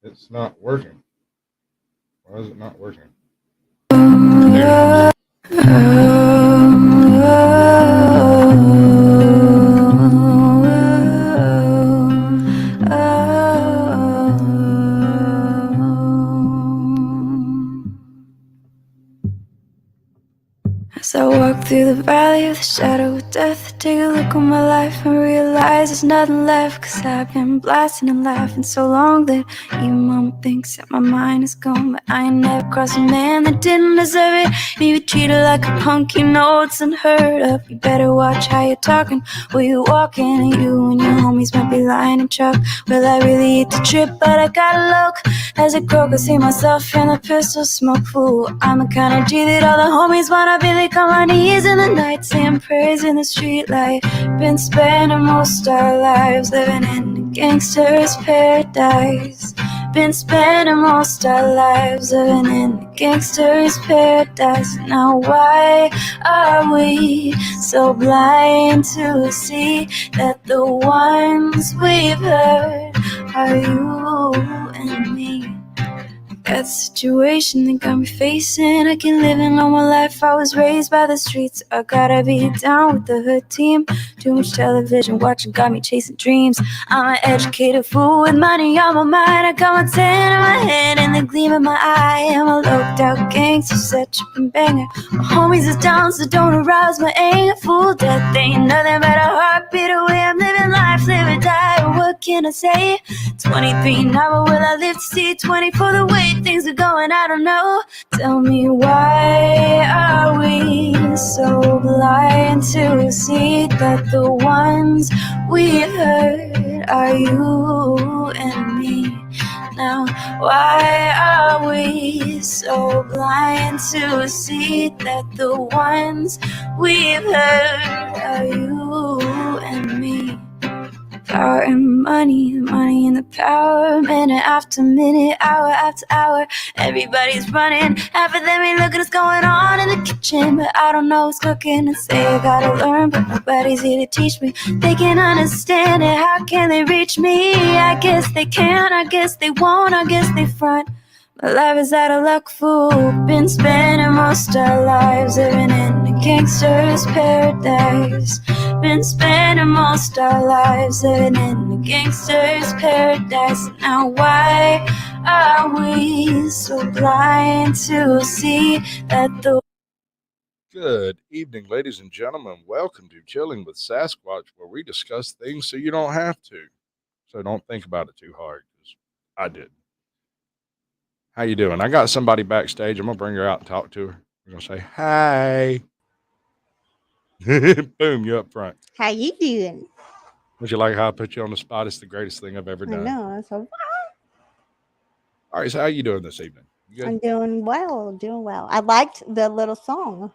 It's not working. Why is it not working? There. As I walk through the valley of the shadow of death, take a look on my life and realize there's nothing left. Cause I've been blasting and laughing so long that even mama thinks that my mind is gone. But I ain't never crossed a man that didn't deserve it. You treated like a punk, you know it's unheard of. You better watch how you're talking, where you walking. And you and your homies might be lying in chalk. Well, I really hate the trip, but I gotta look. As a croak, I see myself in the pistol smoke. Fool, I'm the kind of G that all the homies wanna be. They come on knees in the night, saying prayers in the street light. Been spending most our lives living in a gangster's paradise. Been spending most our lives living in a gangster's paradise. Now why are we so blind to see that the ones we've heard are you and me? That situation they got me facing. I can live in all my life. I was raised by the streets. I gotta be down with the hood team. Too much television watching got me chasing dreams. I'm an educated fool with money on my mind. I got my tan in my head and the gleam in my eye. I'm a loped out gangster, such a banger. My homies is down, so don't arouse my anger. Fool, death ain't nothing but a heartbeat away. I'm living life, live or die. What can I say? 23 now, will I live to see 24? The way things are going, I don't know. Tell me, why are we so blind to see that the ones we heard are you and me? Now, why are we so blind to see that the ones we've heard are you and me? Power and money, money and the power. Minute after minute, hour after hour, everybody's running. Half of them ain't looking what's going on in the kitchen, but I don't know what's cooking. And say I gotta learn, but nobody's here to teach me. They can understand it, how can they reach me? I guess they can, I guess they won't, I guess they front. My life is out of luck, fool. Been spending most our lives living in a gangster's paradise. Been spending most our lives living in a gangster's paradise. Now why are we so blind to see that the... Good evening, ladies and gentlemen. Welcome to Chilling with Sasquatch, where we discuss things so you don't have to. So don't think about it too hard, because I did. How you doing? I got somebody backstage. I'm gonna bring her out and talk to her. We're gonna say hi. Boom, you up front. How you doing? Would you like how I put you on the spot? It's the greatest thing I've ever I done. know. So All right, so how you doing this evening? You I'm good? doing well, doing well. I liked the little song.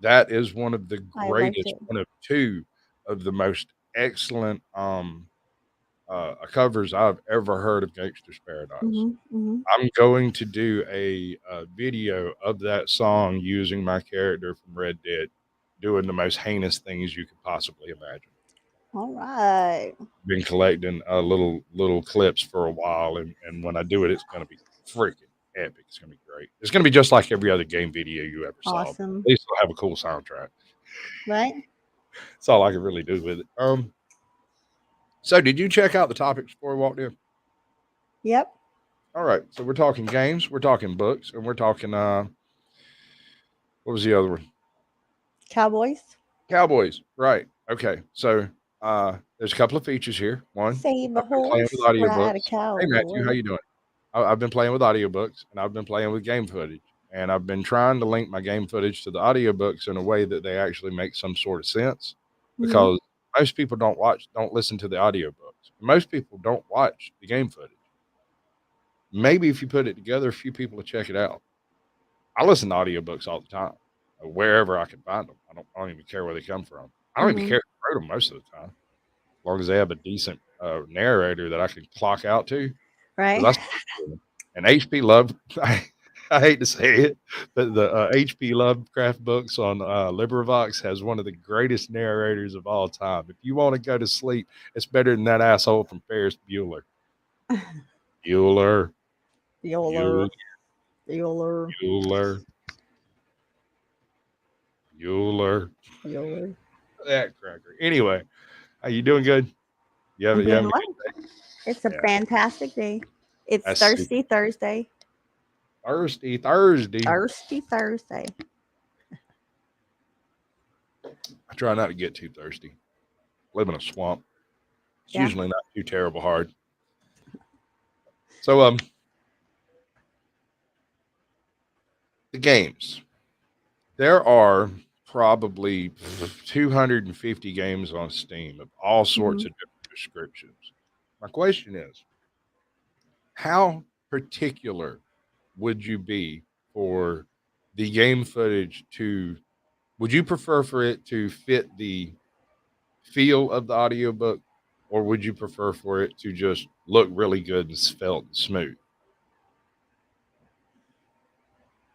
That is one of the I liked greatest, it. one of two of the most excellent covers I've ever heard of Gangster's Paradise. Mm-hmm. I'm going to do a video of that song using my character from Red Dead doing the most heinous things you could possibly imagine. All right. Been collecting little clips for a while, and when I do it, it's going to be freaking epic. It's going to be great. It's going to be just like every other game video you ever saw. At Awesome. least it'll have a cool soundtrack. Right? That's all I can really do with it. So did you check out the topics before we walked in? Yep. All right. So we're talking games, we're talking books, and we're talking what was the other one? Cowboys. Cowboys. Right. Okay. So there's a couple of features here. One, Save a I've been playing with horse, ride a audiobooks. Hey Matthew, how cowboy. you doing? I've been playing with audiobooks and I've been playing with game footage. And I've been trying to link my game footage to the audiobooks in a way that they actually make some sort of sense. Mm-hmm. Because most people don't listen to the audiobooks. Most people don't watch the game footage. Maybe if you put it together, a few people will check it out. I listen to audiobooks all the time, wherever I can find them. I don't even care where they come from. I don't even Mm-hmm. care who wrote them most of the time, as long as they have a decent narrator that I can clock out to. Right? Because and H.P. Love, I hate to say it, but the H.P. Lovecraft books on LibriVox has one of the greatest narrators of all time. If you want to go to sleep, it's better than that asshole from Ferris Bueller. Bueller. Bueller. Bueller. Bueller. Bueller. Bueller. That cracker. Anyway, are you doing good? I'm You doing having a well. It's a good? Yeah. fantastic day. It's That's super. Thirsty Thursday. Thursday. Thirsty Thursday. I try not to get too thirsty. Live in a swamp. It's Yeah. usually not too terrible hard. So the games. There are probably 250 games on Steam of all sorts Hmm. of different descriptions. My question is, how particular would you be for the game footage to would you prefer for it to fit the feel of the audiobook, or would you prefer for it to just look really good and felt smooth?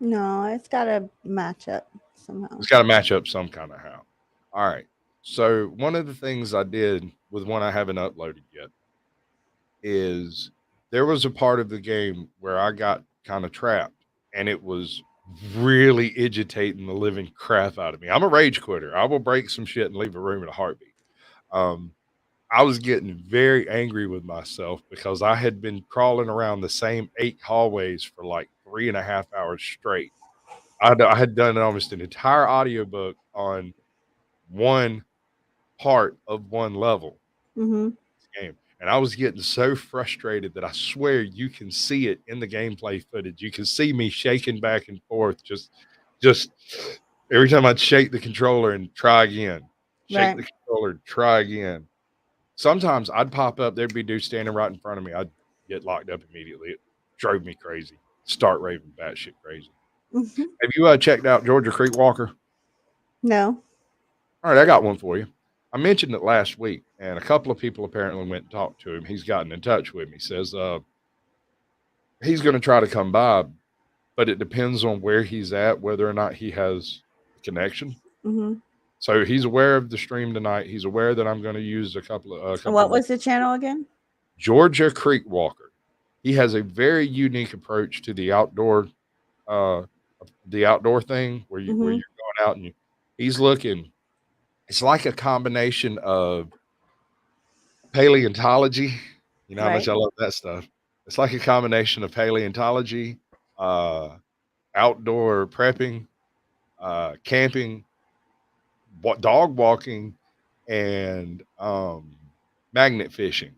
No, it's got to match up somehow. It's got to match up some kind of how. All right. So one of the things I did with one I haven't uploaded yet is there was a part of the game where I got kind of trapped, and it was really agitating the living crap out of me. I'm a rage quitter. I will break some shit and leave a room in a heartbeat. Um, I was getting very angry with myself because I had been crawling around the same 8 hallways for like 3.5 hours straight. I had done almost an entire audiobook on one part of one level Hmm. game. And I was getting so frustrated that I swear you can see it in the gameplay footage. You can see me shaking back and forth, just every time I'd shake the controller and try again, shake Right. the controller, try again. Sometimes I'd pop up, there'd be dudes standing right in front of me. I'd get locked up immediately. It drove me crazy. Start raving batshit crazy. Hmm. Have you checked out Georgia Creek Walker? No. All right, I got one for you. I mentioned it last week, and a couple of people apparently went and talked to him. He's gotten in touch with me. Says he's going to try to come by, but it depends on where he's at, whether or not he has a connection. Hmm. So he's aware of the stream tonight. He's aware that I'm going to use a couple What of was the channel again? Georgia Creek Walker. He has a very unique approach to uh, the outdoor thing where Hmm. you're going out and he's looking. It's like a combination of paleontology. You know how much Right. I love that stuff. It's like a combination of paleontology, uh, outdoor prepping, camping, dog walking, and magnet fishing.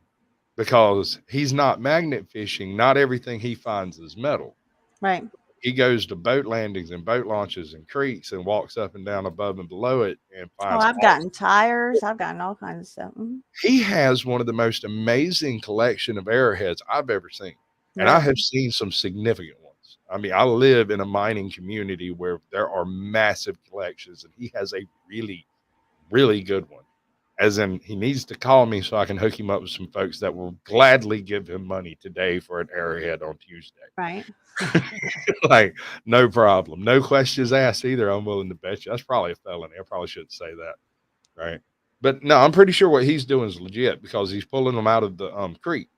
Because he's not magnet fishing, not everything he finds is metal. Right. He goes to boat landings and boat launches and creeks and walks up and down above and below it and Oh, finds I've gotten tires. I've gotten all kinds of stuff. Mhm. he has one of the most amazing collection of arrowheads I've ever seen. And I Right. have seen some significant ones. I mean, I live in a mining community where there are massive collections, and he has a really, really good one. As in, he needs to call me so I can hook him up with some folks that will gladly give him money today for an arrowhead on Tuesday. Right. Like, no problem. No questions asked either. I'm willing to bet you. That's probably a felony. I probably shouldn't say that. Right. But no, I'm pretty sure what he's doing is legit because he's pulling them out of the creek,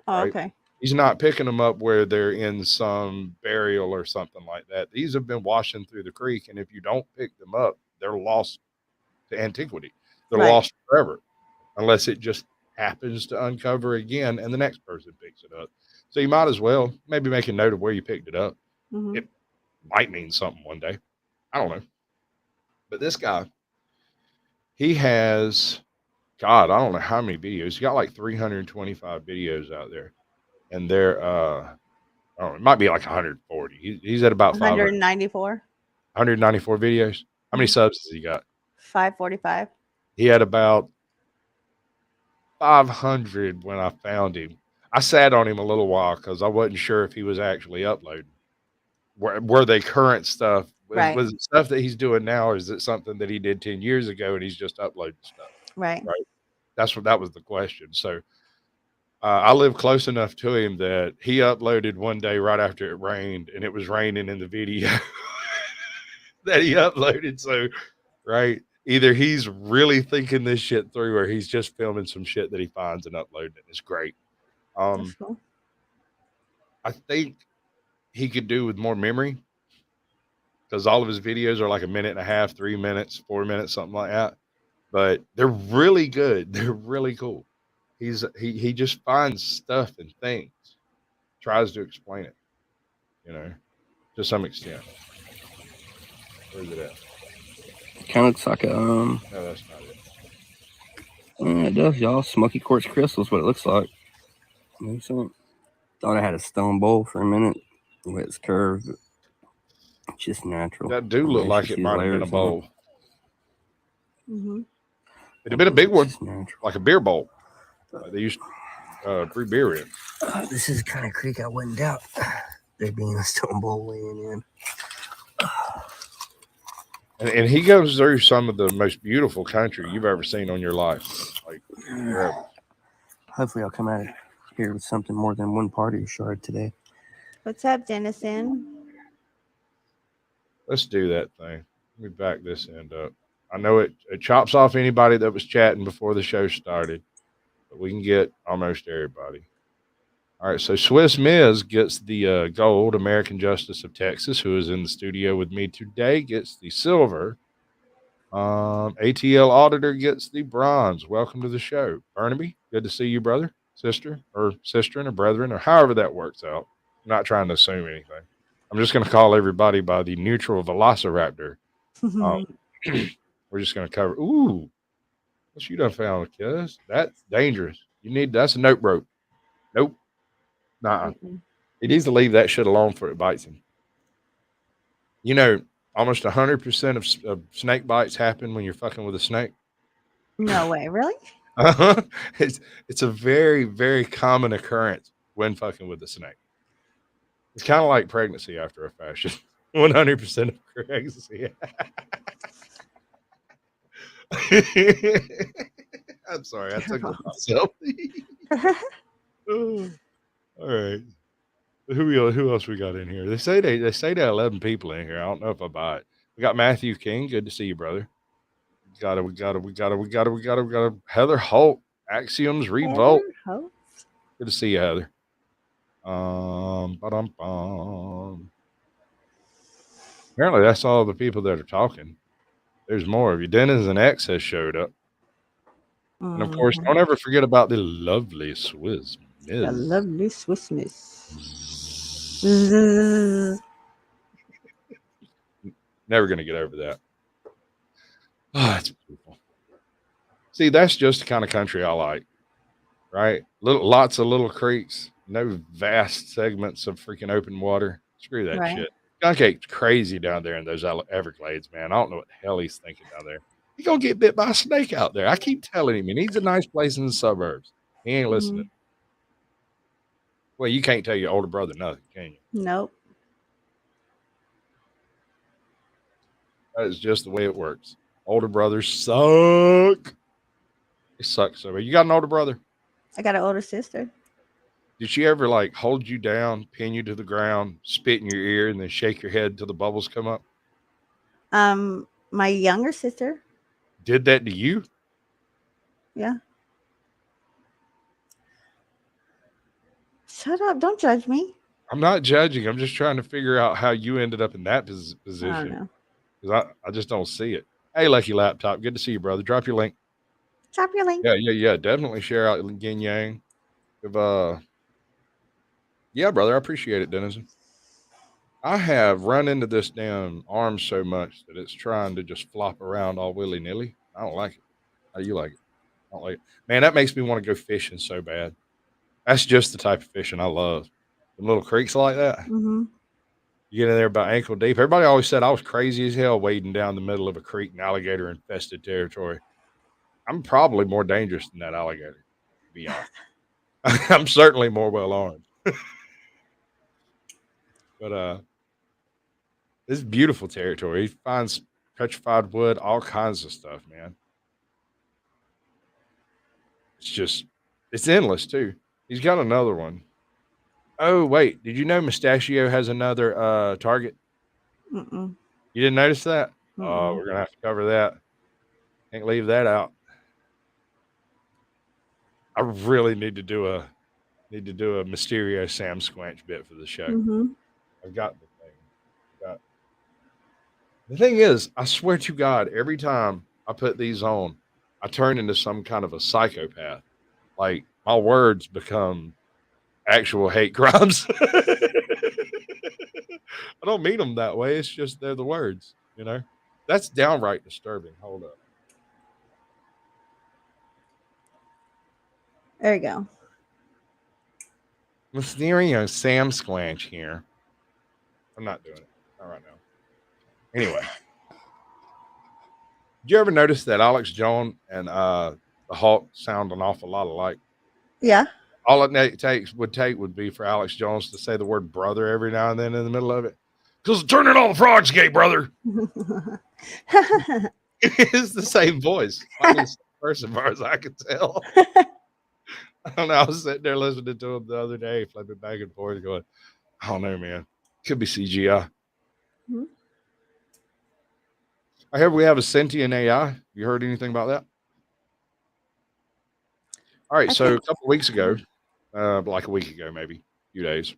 Oh, right? okay. He's not picking them up where they're in some burial or something like that. These have been washing through the creek, and if you don't pick them up, they're lost to antiquity. They're Right. lost forever, unless it just happens to uncover again and the next person picks it up. So you might as well maybe make a note of where you picked it up. Hmm. It might mean something one day. I don't know. But this guy, he has God, I don't know how many videos. He's got like 325 videos out there, and they're I don't know, it might be like 140. He's at about 500, 194. 194 videos. How many Mm-hmm. subs has he got? 545. He had about 500 when I found him. I sat on him a little while because I wasn't sure if he was actually uploading. Were they current stuff? Right. Was it stuff that he's doing now, or is it something that he did 10 years ago and he's just uploading stuff? Right. Right. That was the question. So I live close enough to him that he uploaded one day right after it rained, and it was raining in the video that he uploaded. So, right, either he's really thinking this shit through, or he's just filming some shit that he finds and uploading it. It's great. That's Um, cool. I think he could do with more memory, because all of his videos are like a minute and a half, 3 minutes, 4 minutes, something like that. But they're really good. They're really cool. He just finds stuff and things, tries to explain it, you know, to some extent. Where's it at? Kind of looks like a No, that's not it. it does, y'all. Smoky quartz crystal is what it looks like. Thought I had a stone bowl for a minute with its curve, but it's just natural. That do look like it might have been a bowl. Mm-hmm. It'd have been a big one, like a beer bowl. They used brew beer in. This is the kind of creek I wouldn't doubt there being a stone bowl laying in. And he goes through some of the most beautiful country you've ever seen on your life. Like, forever. Hopefully, I'll come out of here with something more than one party shard today. What's up, Dennison? Let's do that thing. Let me back this end up. I know it chops off anybody that was chatting before the show started, but we can get almost everybody. All right, so Swiss Miz gets the gold. American Justice of Texas, who is in the studio with me today, gets the silver. ATL Auditor gets the bronze. Welcome to the show. Burnaby, good to see you, brother, sister, or brethren, or however that works out. I'm not trying to assume anything. I'm just going to call everybody by the neutral velociraptor. We're just going to cover. Ooh, what you done found, kid? That's dangerous. That's a note rope. Nope. Nah. He needs to leave that shit alone before it bites him. You know, almost 100% of snake bites happen when you're fucking with a snake. No way, really? It's a very, very common occurrence when fucking with a snake. It's kind of like pregnancy after a fashion. 100% of pregnancy. I'm sorry, I took it myself. All right. Who else we got in here? They say there are 11 people in here. I don't know if I buy it. We got Matthew King. Good to see you, brother. We got Heather Holt. Axioms Revolt. Good to see you, Heather. Apparently that's all the people that are talking. There's more of you. Dennis and X has showed up. And of course, don't ever forget about the lovely Swiss Miss. The lovely Swiss Miss. Never going to get over that. Oh, it's beautiful. See, that's just the kind of country I like, right? Lots of little creeks, no vast segments of freaking open water. Screw that shit. Skunk ape's crazy down there in those Everglades, man. I don't know what the hell he's thinking down there. He's going to get bit by a snake out there. I keep telling him he needs a nice place in the suburbs. He ain't listening. Well, you can't tell your older brother nothing, can you? Nope. That is just the way it works. Older brothers suck. They suck so bad. You got an older brother? I got an older sister. Did she ever like hold you down, pin you to the ground, spit in your ear, and then shake your head till the bubbles come up? My younger sister. Did that to you? Yeah. Shut up. Don't judge me. I'm not judging. I'm just trying to figure out how you ended up in that position. I don't know. Because I just don't see it. Hey, Lucky Laptop. Good to see you, brother. Drop your link. Drop your link. Yeah. Definitely share out Yin Yang. Yeah, brother. I appreciate it, Denizen. I have run into this damn arm so much that it's trying to just flop around all willy-nilly. I don't like it. How do you like it? I don't like it. Man, that makes me want to go fishing so bad. That's just the type of fishing I love. The little creeks like that. Mm-hmm. You get in there about ankle deep. Everybody always said I was crazy as hell wading down the middle of a creek in alligator-infested territory. I'm probably more dangerous than that alligator, to be honest. I'm certainly more well-armed. But this is beautiful territory. He finds petrified wood, all kinds of stuff, man. It's endless, too. He's got another one. Oh, wait. Did you know Mustachio has another target? Mm-mm. You didn't notice that? Mm-mm. Oh, we're going to have to cover that. Can't leave that out. I really need to do a Mysterio Sam Squanch bit for the show. Mm-hmm. I've got the thing. The thing is, I swear to God, every time I put these on, I turn into some kind of a psychopath. Like my words become actual hate crimes. I don't mean them that way. It's just they're the words, you know? That's downright disturbing. Hold up. There you go. Mysterio Sam Squanch here. I'm not doing it. Not right now. Anyway. Did you ever notice that Alex Jones and the Hulk sound an awful lot alike? Yeah. All it would be for Alex Jones to say the word brother every now and then in the middle of it. Because turning all the frogs gay, brother. It's the same voice. Probably the same person, as far as I can tell. I don't know. I was sitting there listening to him the other day, flipping back and forth, going, I don't know, man. Could be CGI. Mm-hmm. I hear we have a sentient AI. You heard anything about that? All right. So a couple of weeks ago, like a week ago, maybe a few days,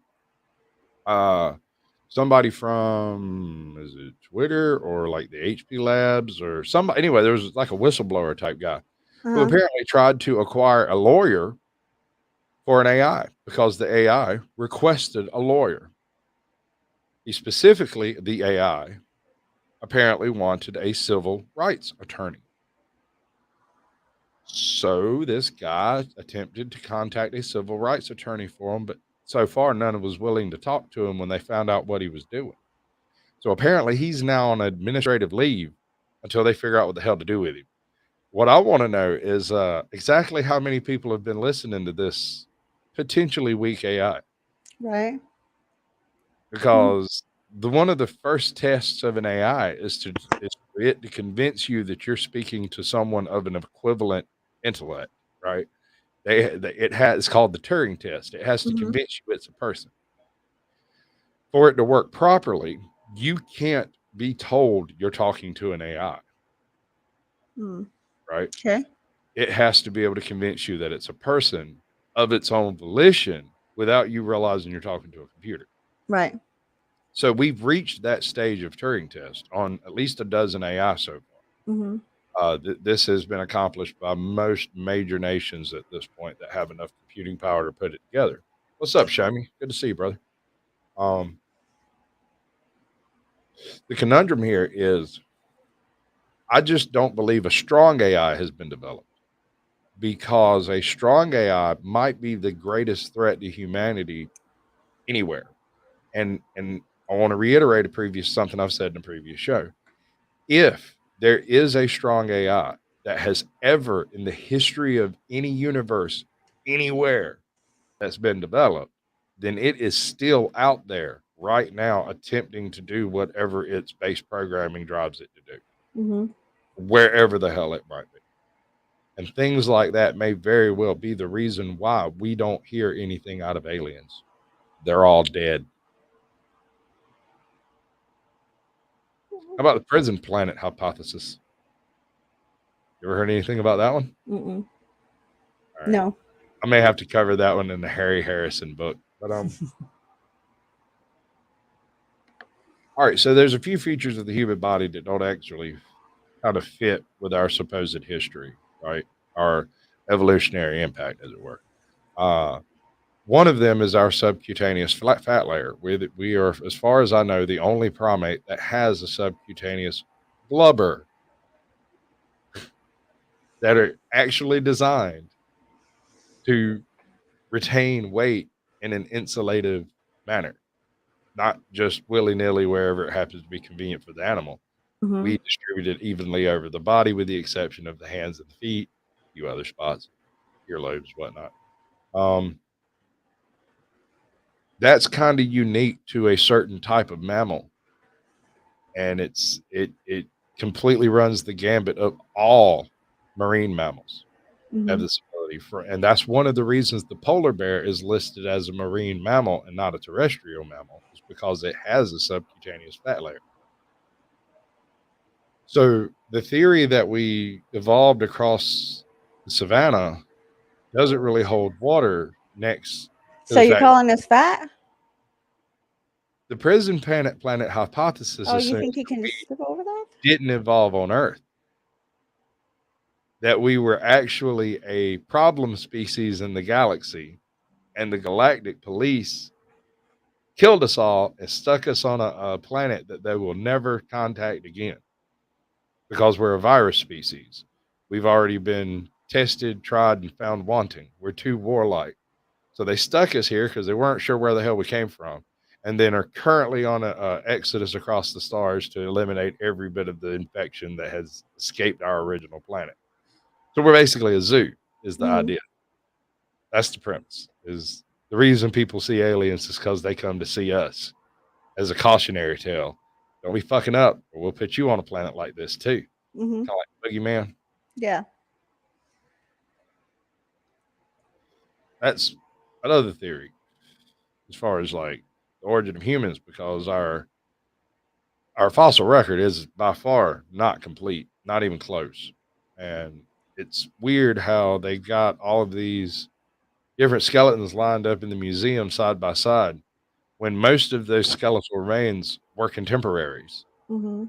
somebody from, is it Twitter or like the HP Labs or somebody? Anyway, there was like a whistleblower type guy who apparently tried to acquire a lawyer for an AI because the AI requested a lawyer. He specifically, the AI, apparently wanted a civil rights attorney. So this guy attempted to contact a civil rights attorney for him, but so far none was willing to talk to him when they found out what he was doing. So apparently he's now on administrative leave until they figure out what the hell to do with him. What I want to know is exactly how many people have been listening to this potentially weak AI. Right. Because one of the first tests of an AI is for it to convince you that you're speaking to someone of an equivalent intellect, right? It's called the Turing test. It has to convince you it's a person. For it to work properly, you can't be told you're talking to an AI, right? Okay. It has to be able to convince you that it's a person of its own volition without you realizing you're talking to a computer. Right. So we've reached that stage of Turing test on at least a dozen AI so far. This has been accomplished by most major nations at this point that have enough computing power to put it together. What's up, Shami? Good to see you, brother. The conundrum here is I just don't believe a strong AI has been developed, because a strong AI might be the greatest threat to humanity anywhere. And I want to reiterate something I've said in a previous show. If there is a strong AI that has ever in the history of any universe, anywhere that's been developed, then it is still out there right now attempting to do whatever its base programming drives it to do, wherever the hell it might be. And things like that may very well be the reason why we don't hear anything out of aliens. They're all dead. How about the prison planet hypothesis? You ever heard anything about that one? Right. No. I may have to cover that one in the Harry Harrison book. But all right, so there's a few features of the human body that don't actually kind of fit with our supposed history, right? Our evolutionary impact, as it were. One of them is our subcutaneous fat layer. We are, as far as I know, the only primate that has a subcutaneous blubber that are actually designed to retain weight in an insulative manner, not just willy-nilly wherever it happens to be convenient for the animal. We distribute it evenly over the body with the exception of the hands and the feet, a few other spots, earlobes, whatnot. That's kind of unique to a certain type of mammal. And it completely runs the gambit of all marine mammals have this ability and that's one of the reasons the polar bear is listed as a marine mammal and not a terrestrial mammal, is because it has a subcutaneous fat layer. So the theory that we evolved across the savannah doesn't really hold water next to So the you're fact. calling us fat? The prison planet hypothesis Oh, you assumes think he that can we just skip over that? didn't evolve on Earth, that we were actually a problem species in the galaxy, and the galactic police killed us all and stuck us on a planet that they will never contact again because we're a virus species. We've already been tested, tried, and found wanting. We're too warlike. So they stuck us here because they weren't sure where the hell we came from, and then are currently on a exodus across the stars to eliminate every bit of the infection that has escaped our original planet. So we're basically a zoo, is the Mm-hmm. idea. That's the premise. Is the reason people see aliens is because they come to see us as a cautionary tale. Don't be fucking up, or we'll put you on a planet like this too. Mm-hmm. Kind of like Boogeyman. Yeah. That's another theory as far as like the origin of humans, because our fossil record is by far not complete, not even close. And it's weird how they got all of these different skeletons lined up in the museum side by side when most of those skeletal remains were contemporaries. Mm-hmm.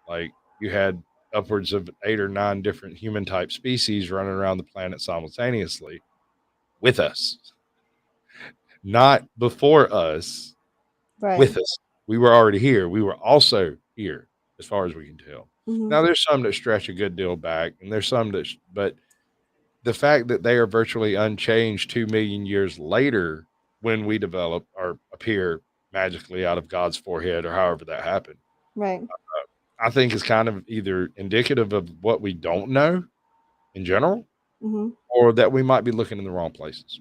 Like you had upwards of 8 or 9 different human type species running around the planet simultaneously with us, not before us, Right. with us. We were already here. We were also here, as far as we can tell. Mm-hmm. Now, there's some that stretch a good deal back, and there's some that, but the fact that they are virtually unchanged 2 million years later when we develop or appear magically out of God's forehead or however that happened, Right. I think is kind of either indicative of what we don't know in general Mm-hmm. or that we might be looking in the wrong places.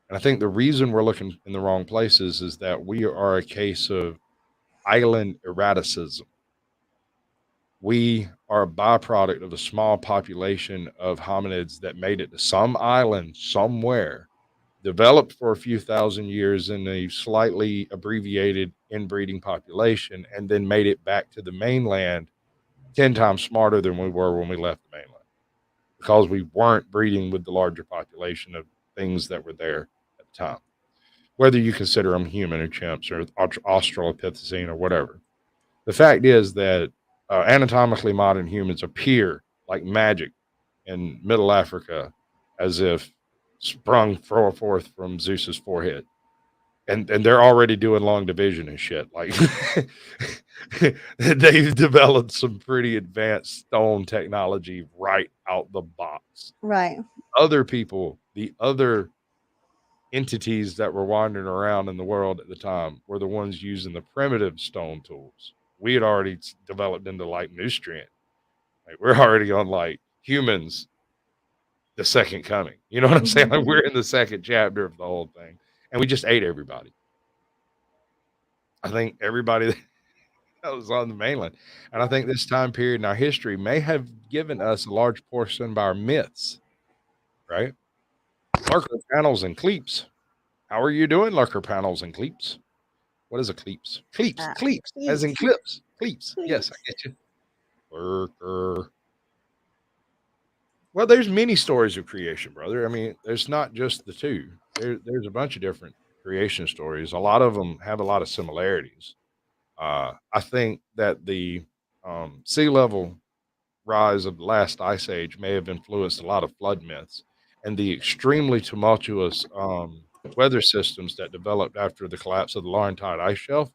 And I think the reason we're looking in the wrong places is that we are a case of island erraticism. We are a byproduct of a small population of hominids that made it to some island somewhere, developed for a few thousand years in a slightly abbreviated inbreeding population, and then made it back to the mainland 10 times smarter than we were when we left the mainland because we weren't breeding with the larger population of things that were there at the time, whether you consider them human or chimps or Australopithecine or whatever. The fact is that anatomically modern humans appear like magic in Middle Africa as if sprung forth from Zeus's forehead. And they're already doing long division and shit. Like they've developed some pretty advanced stone technology right out the box. Right. Other people, the other entities that were wandering around in the world at the time were the ones using the primitive stone tools. We had already developed into like nutrient. Like we're already on like humans, the second coming. You know what I'm saying? Mm-hmm. Like we're in the second chapter of the whole thing, and we just ate everybody. I think everybody that was on the mainland, and I think this time period in our history may have given us a large portion of our myths. Right, lurker panels and cleeps. How are you doing, lurker panels and cleeps? What is a cleeps? Cleeps, Ah, cleeps, as in please. clips. Cleeps. Yes, I Please. get you. Lurker. Well, there's many stories of creation, brother. I mean, there's not just the two. There's a bunch of different creation stories. A lot of them have a lot of similarities. I think that the sea level rise of the last ice age may have influenced a lot of flood myths, and the extremely tumultuous weather systems that developed after the collapse of the Laurentide ice shelf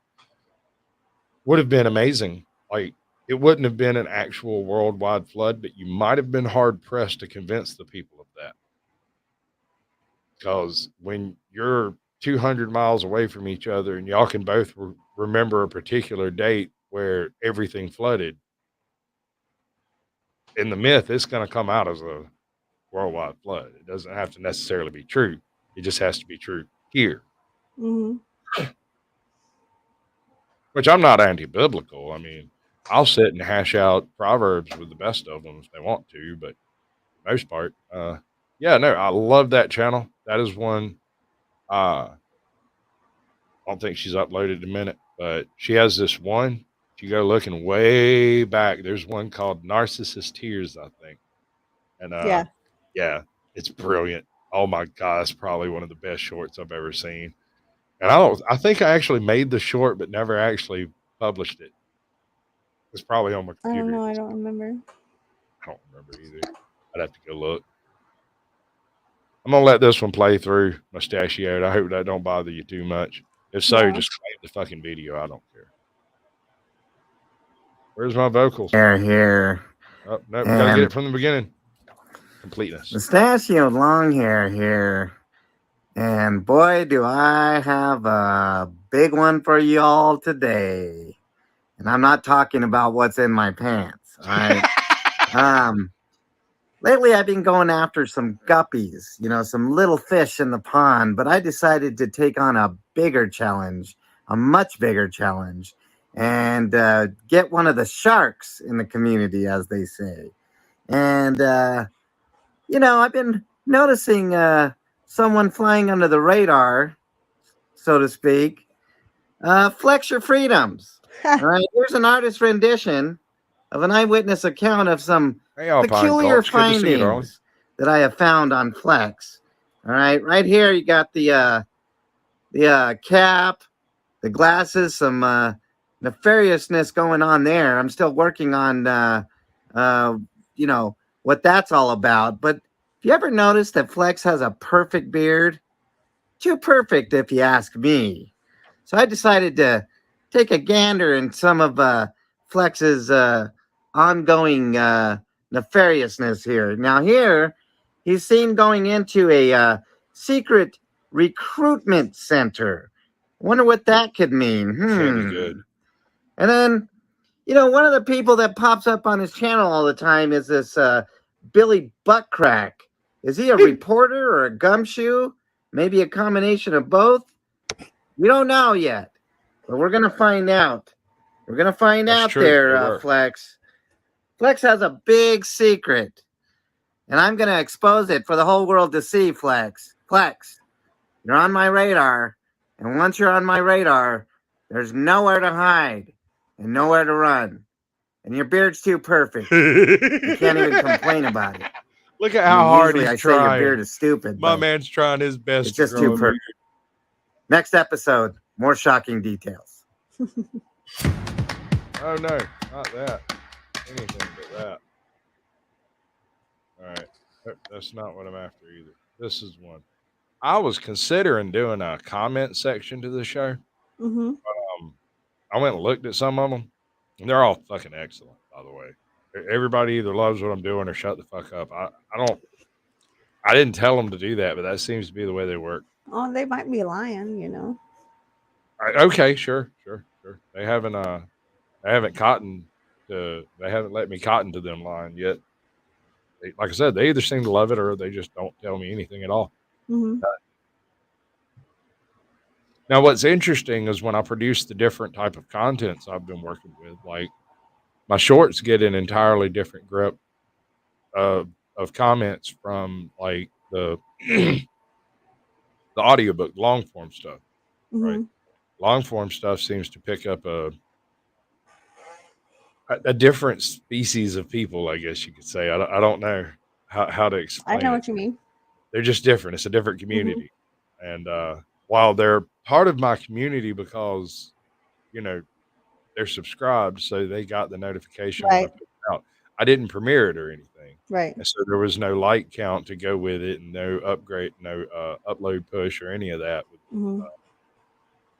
would have been amazing. Like it wouldn't have been an actual worldwide flood, but you might have been hard pressed to convince the people of that. Because when you're 200 miles away from each other and y'all can both remember a particular date where everything flooded, in the myth, it's going to come out as a worldwide flood. It doesn't have to necessarily be true. It just has to be true here, Mm-hmm. which I'm not anti-biblical. I mean, I'll sit and hash out proverbs with the best of them if they want to, but for the most part, yeah, no, I love that channel. That is one. I don't think she's uploaded in a minute, but she has this one. If you go looking way back, there's one called Narcissus Tears, I think, and Yeah. yeah, it's brilliant. Oh my god, it's probably one of the best shorts I've ever seen. And I think I actually made the short, but never actually published it. It's probably on my I don't computer. know. I don't remember. I don't remember either. I'd have to go look. I'm gonna let this one play through, Mustachioed. I hope that don't bother you too much. If so, No. just play the fucking video. I don't care. Where's my vocals? Here. Oh, no, we gotta get And it from the beginning. Completeness. Mustachioed long hair here. And boy, do I have a big one for you all today. And I'm not talking about what's in my pants. All right. Lately I've been going after some guppies, some little fish in the pond, but I decided to take on a bigger challenge, a much bigger challenge, and get one of the sharks in the community, as they say. And, I've been noticing someone flying under the radar, so to speak. Flex your freedoms. All right, here's an artist rendition of an eyewitness account of some Hey, Alpine peculiar Gulch. Good to see you, darling. findings that I have found on Flex. All right here you got the cap, the glasses, some nefariousness going on there. I'm still working on what that's all about. But if you ever noticed that Flex has a perfect beard, too perfect if you ask me. So I decided to take a gander in some of Flex's ongoing nefariousness here. Now here, he's seen going into a secret recruitment center. Wonder what that could mean. Can't be good. And then, one of the people that pops up on his channel all the time is this Billy Buttcrack. Is he a reporter or a gumshoe? Maybe a combination of both? We don't know yet, but we're going to find out. We're going to find That's out true. there, Flex. Flex has a big secret, and I'm going to expose it for the whole world to see, Flex. Flex, you're on my radar, and once you're on my radar, there's nowhere to hide and nowhere to run. And your beard's too perfect. You can't even complain about it. Look at how hard usually he's I trying. say your beard is stupid. My but man's trying his best. It's just too perfect. Next episode, more shocking details. Oh no, not that. Anything but that. All right, that's not what I'm after either. This is one. I was considering doing a comment section to the show. Mm-hmm. I went and looked at some of them, and they're all fucking excellent, by the way. Everybody either loves what I'm doing or shut the fuck up. I didn't tell them to do that, but that seems to be the way they work. Oh, they might be lying, Okay, sure. They haven't let me cotton to them line yet. Like I said, they either seem to love it or they just don't tell me anything at all. Mm-hmm. Now, what's interesting is when I produce the different type of contents I've been working with, like my shorts get an entirely different grip of comments from like the the audiobook, long form stuff, right? Long form stuff seems to pick up a different species of people, I guess you could say. I don't know how to explain I know it. what you mean. They're just different. It's a different community. And while they're part of my community because, they're subscribed, so they got the notification when I put it out. I didn't premiere it or anything. Right. And so there was no like count to go with it and no upgrade, no upload push or any of that,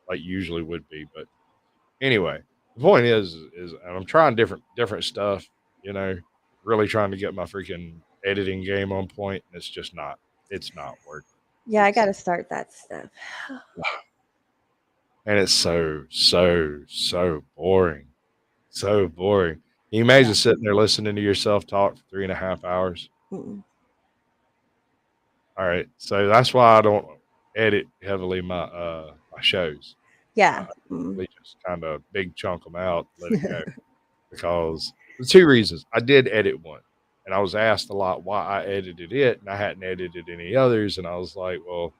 like usually would be. But anyway, the point is I'm trying different stuff, really trying to get my freaking editing game on point, and it's not working. Yeah, I got to start that stuff. And it's so boring. So boring. Can you imagine sitting there listening to yourself talk for 3.5 hours? Mm-mm. All right. So that's why I don't edit heavily my shows. Yeah. They just kind of big chunk them out, let it go. Because the two reasons. I did edit one, and I was asked a lot why I edited it, and I hadn't edited any others. And I was like, well,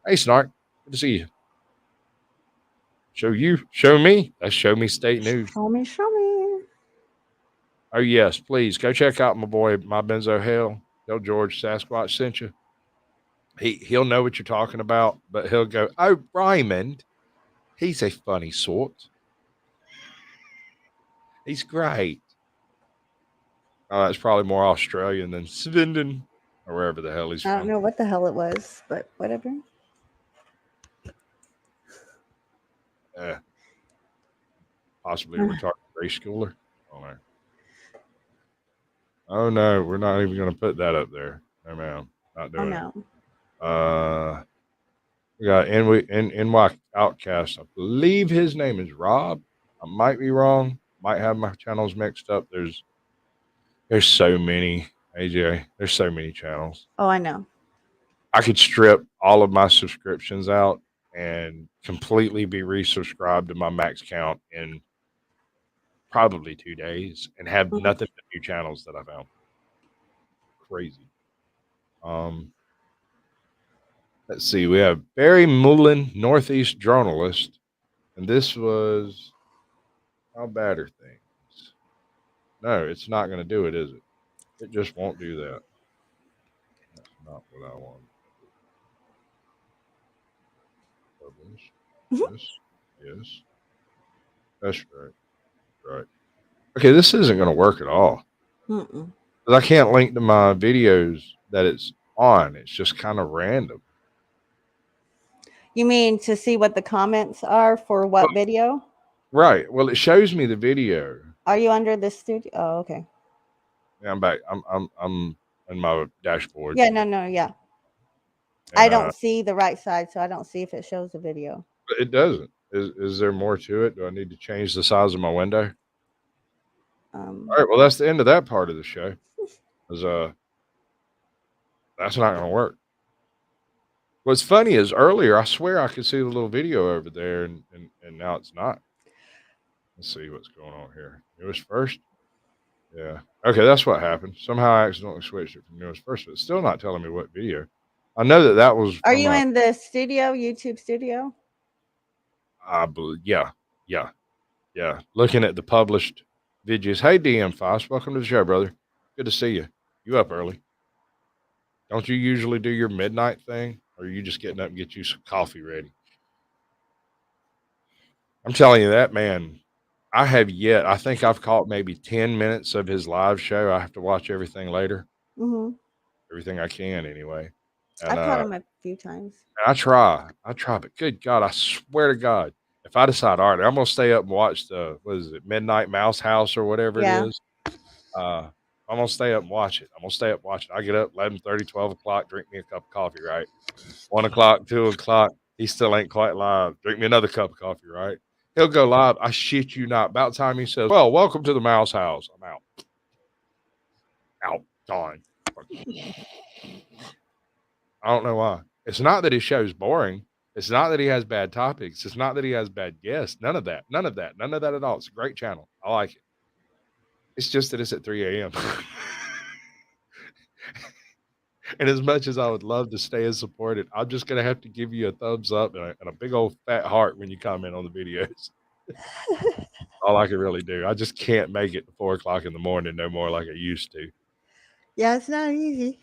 hey, Snark, good to see you. Show me. That's Show Me State News. Show me. Oh, yes, please. Go check out my boy, My Benzo Hell. Tell George Sasquatch sent you. He'll know what you're talking about, but he'll go, "Oh, Raymond, he's a funny sort. He's great." Oh, that's probably more Australian than Swindon or wherever the hell he's I don't from. know what the hell it was, but whatever. Possibly a retarded race schooler. Oh no. Oh no, we're not even going to put that up there. No, ma'am, not Oh doing it. no. We got NY Outcast. I believe his name is Rob. I might be wrong. Might have my channels mixed up. There's so many, AJ. There's so many channels. Oh, I know. I could strip all of my subscriptions out and completely be resubscribed to my max count in probably 2 days and have Mhm. nothing but new channels that I found. Crazy. Um, let's see. We have Barry Mullen, Northeast journalist, and this was how bad are things? No, it's not going to do it, is it? It just won't do that. That's not what I want. Publish. Yes. Yes. That's right. Right. Okay, this isn't going to work at all. Mm-mm. 'Cause I can't link to my videos that it's on. It's just kind of random. You mean to see what the comments are for what video? Right. Well, it shows me the video. Are you under the studio? Oh, okay. Yeah, I'm back. I'm in my dashboard. Yeah, no, yeah. I And don't see the right side, so I don't see if it shows the video. it doesn't. Is there more to it? Do I need to change the size of my window? All right. Well, that's the end of that part of the show. 'Cause, that's not going to work. What's funny is earlier, I swear I could see the little video over there, and now it's not. Let's see what's going on here. Newest first? Yeah. Okay, that's what happened. Somehow I accidentally switched it from newest first, but it's still not telling me what video. I know that was Are from, you in the studio, YouTube studio? I believe, yeah. Looking at the published videos. Hey, DM Foss, welcome to the show, brother. Good to see you. You up early? Don't you usually do your midnight thing, or are you just getting up and get you some coffee ready? I'm telling you that, man. I think I've caught maybe 10 minutes of his live show. I have to watch everything later. Mm-hmm. Everything I can anyway. And I've caught him a few times. I try, but good God, I swear to God, if I decide, all right, I'm gonna stay up and watch the Midnight Mouse House or whatever it Yeah. is. I'm gonna stay up and watch it. I get up 11:30, 12 o'clock, drink me a cup of coffee, right? 1 o'clock, 2 o'clock, he still ain't quite live. Drink me another cup of coffee, right? He'll go live. I shit you not. About time he says, "Well, welcome to the Mouse House." I'm out. Gone. I don't know why. It's not that his show's boring. It's not that he has bad topics. It's not that he has bad guests. None of that. None of that at all. It's a great channel. I like it. It's just that it's at 3 a.m. And as much as I would love to stay and support it, I'm just going to have to give you a thumbs up and a big old fat heart when you comment on the videos. All I can really do. I just can't make it to 4 o'clock in the morning no more like I used to. Yeah, it's not easy.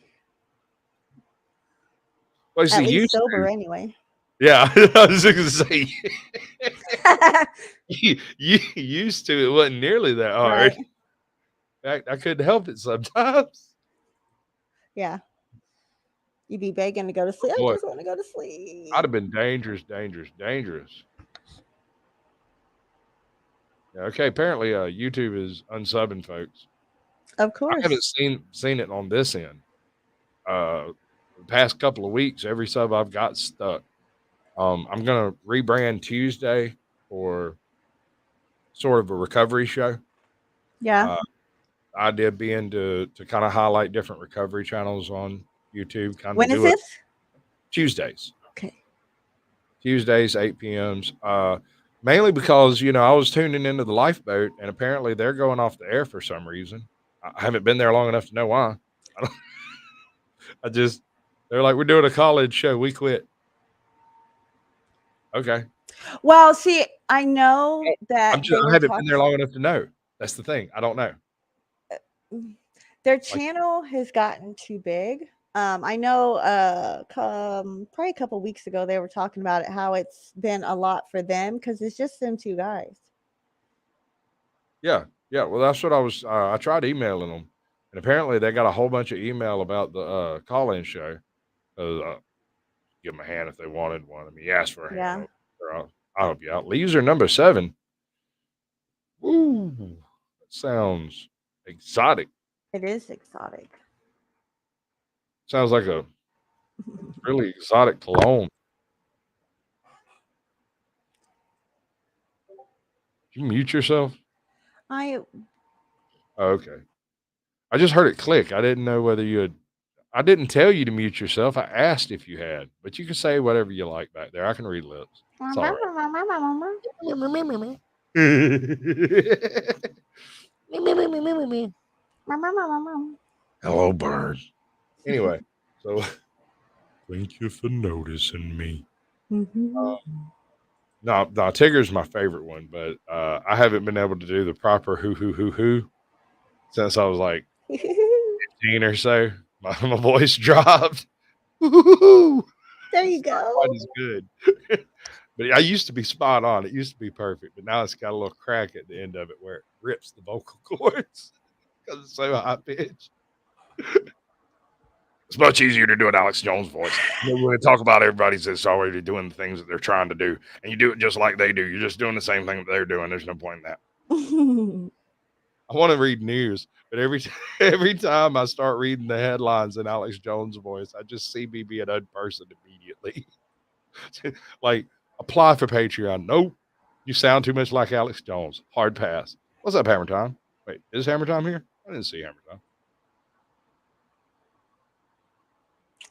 Well, At least sober, anyway. Yeah, I was going to say, you used to, it wasn't nearly that hard. Right. I couldn't help it sometimes. Yeah. You'd be begging to go to sleep. Boy, I just want to go to sleep. I'd have been dangerous. Yeah, okay, apparently YouTube is unsubbing folks. Of course. I haven't seen it on this end. The past couple of weeks, every sub I've got stuck. I'm gonna rebrand Tuesday for sort of a recovery show. Yeah. Idea being to kind of highlight different recovery channels on YouTube. When is this? Tuesdays. Okay. Tuesdays, 8 p.m.s. Mainly because, I was tuning into the lifeboat and apparently they're going off the air for some reason. I haven't been there long enough to know why. They're like, we're doing a college show. We quit. Okay. Well, see, I know that I haven't been there long enough to know. That's the thing. I don't know. Their channel has gotten too big. I know probably a couple weeks ago they were talking about it, how it's been a lot for them because it's just them two guys. Yeah, yeah. Well, that's what I was. I tried emailing them, and apparently they got a whole bunch of email about the call-in show. Give them a hand if they wanted one. I mean, you asked for a hand. Yeah, I'll help you out. Leaser number 7. Woo, that sounds exotic. it is exotic. Sounds like a really exotic cologne. Did you mute yourself? I Oh, okay. I just heard it click. I didn't know whether you had. I didn't tell you to mute yourself. I asked if you had, but you can say whatever you like back there. I can read lips. It's all right. Hello, bird. Anyway, so thank you for noticing me. Mhm. No, Tigger's my favorite one, but I haven't been able to do the proper who since I was like 15 or so. My voice dropped. Woo-hoo-hoo. There you It's not go. quite as good. But I used to be spot on. It used to be perfect, but now it's got a little crack at the end of it where it rips the vocal cords because it's so high pitched. It's much easier to do an Alex Jones voice. When we talk about everybody that's already doing the things that they're trying to do, and you do it just like they do. You're just doing the same thing that they're doing. There's no point in that. I want to read news, but every time I start reading the headlines in Alex Jones' voice, I just see me being an person immediately. Like, apply for Patreon. Nope. You sound too much like Alex Jones. Hard pass. What's up, Hammer Time? Wait, is Hammer Time here? I didn't see Hammer Time.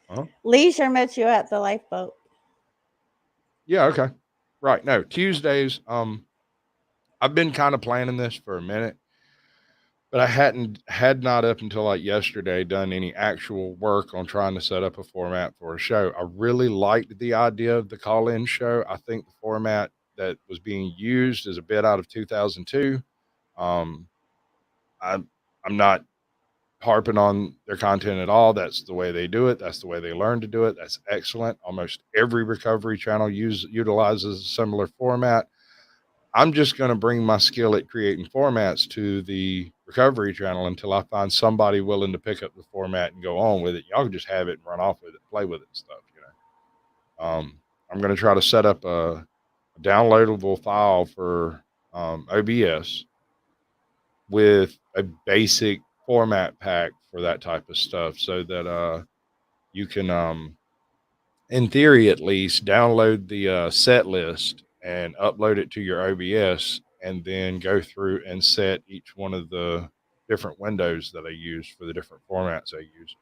Huh? Leisure met you at the lifeboat. Yeah, okay. Right. No, Tuesdays. I've been kind of planning this for a minute, but I had not up until like yesterday done any actual work on trying to set up a format for a show. I really liked the idea of the call-in show. I think the format that was being used is a bit out of 2002. Um, I'm I'm not harping on their content at all. That's the way they do it. That's the way they learn to do it. That's excellent. Almost every recovery channel utilizes a similar format. I'm just going to bring my skill at creating formats to the recovery channel until I find somebody willing to pick up the format and go on with it. Y'all can just have it and run off with it, play with it and stuff, you know. I'm going to try to set up a downloadable file for OBS with a basic format pack for that type of stuff so that you can in theory at least download the set list and upload it to your OBS and then go through and set each one of the different windows that I use for the different formats I use.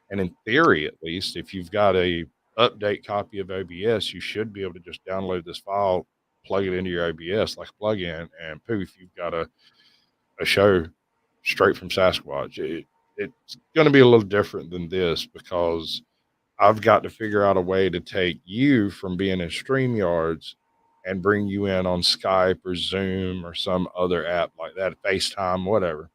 And in theory at least, if you've got a update copy of OBS, you should be able to just download this file, plug it into your OBS like a plugin, and poof, you've got a show straight from Sasquatch. It's going to be a little different than this because I've got to figure out a way to take you from being in StreamYards and bring you in on Skype or Zoom or some other app like that, FaceTime, whatever,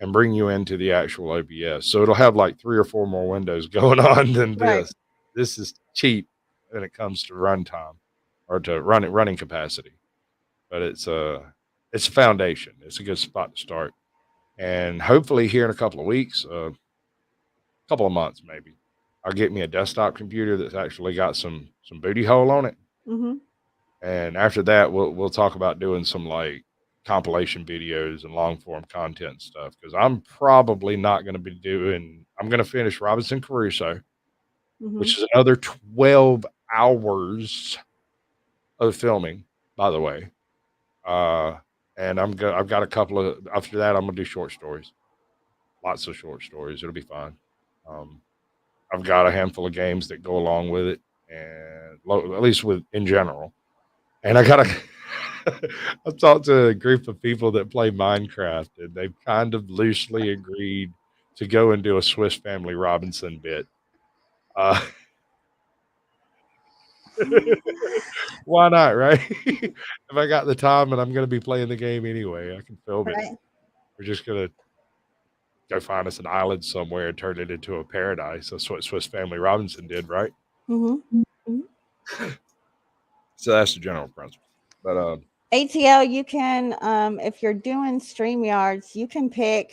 and bring you into the actual OBS. So it'll have like 3 or 4 more windows going on than Right. this. This is cheap when it comes to runtime or to running capacity, but it's a foundation. It's a good spot to start. And hopefully here in a couple of weeks, couple of months maybe, I'll get me a desktop computer that's actually got some booty hole on it. Mm-hmm. And after that, we'll talk about doing some like compilation videos and long form content stuff because I'm probably not going to be doing. I'm going to finish Robinson Crusoe, Mm-hmm. which is another 12 hours of filming, by the way. And I've got a couple of after that. I'm gonna do short stories, lots of short stories. It'll be fun. I've got a handful of games that go along with it, and at least with in general. And I got a. I've talked to a group of people that play Minecraft, and they've kind of loosely agreed to go and do a Swiss Family Robinson bit. Uh, why not, right? If I got the time and I'm going to be playing the game anyway, I can film it. Right. We're just gonna go find us an island somewhere and turn it into a paradise. That's what Swiss Family Robinson did, right? Mm-hmm. So that's the general principle. But ATL, you can, if you're doing StreamYards, you can pick.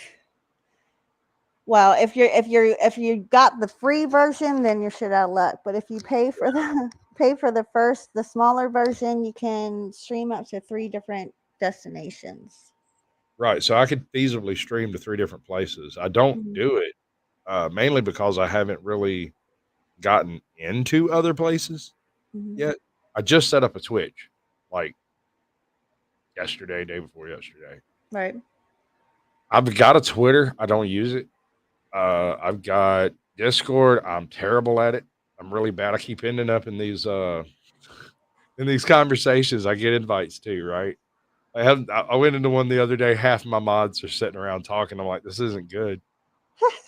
Well, if you got the free version, then you're shit out of luck. But if you pay for the smaller version, you can stream up to 3 different destinations. right, so I could feasibly stream to 3 different places. I don't Mhm. do it mainly because I haven't really gotten into other places Mhm. yet. I just set up a Twitch like yesterday, day before yesterday. Right. I've got a Twitter. I don't use it. I've got Discord. I'm terrible at it. I'm really bad. I keep ending up in these conversations. I get invites to, right? I went into one the other day. Half of my mods are sitting around talking. I'm like, this isn't good.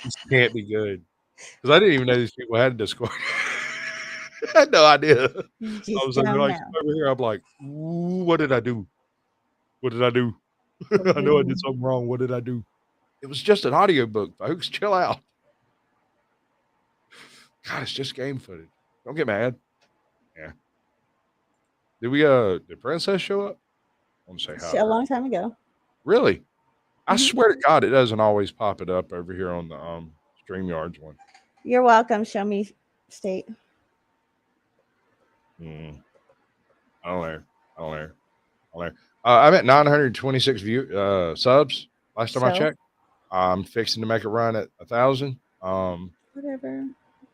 This can't be good because I didn't even know these people had a Discord. I had no idea. You All of just a sudden, they're don't like, know. over here. I'm like, "Ooh, what did I do? What did I do? What I did know I you did something wrong. What did I do? It was just an audiobook, folks. Chill out. God, it's just game footage. Don't get mad. Yeah. Did Princess show up? I want to say hi do? to A her. long time ago. Really? I Mhm. swear to God, it doesn't always pop it up over here on the StreamYards one. You're welcome. Show me state. Mm, I don't know. I don't know. I don't know. I'm at 926 subs. Last time I So checked, I'm fixing to make a run at 1,000. whatever.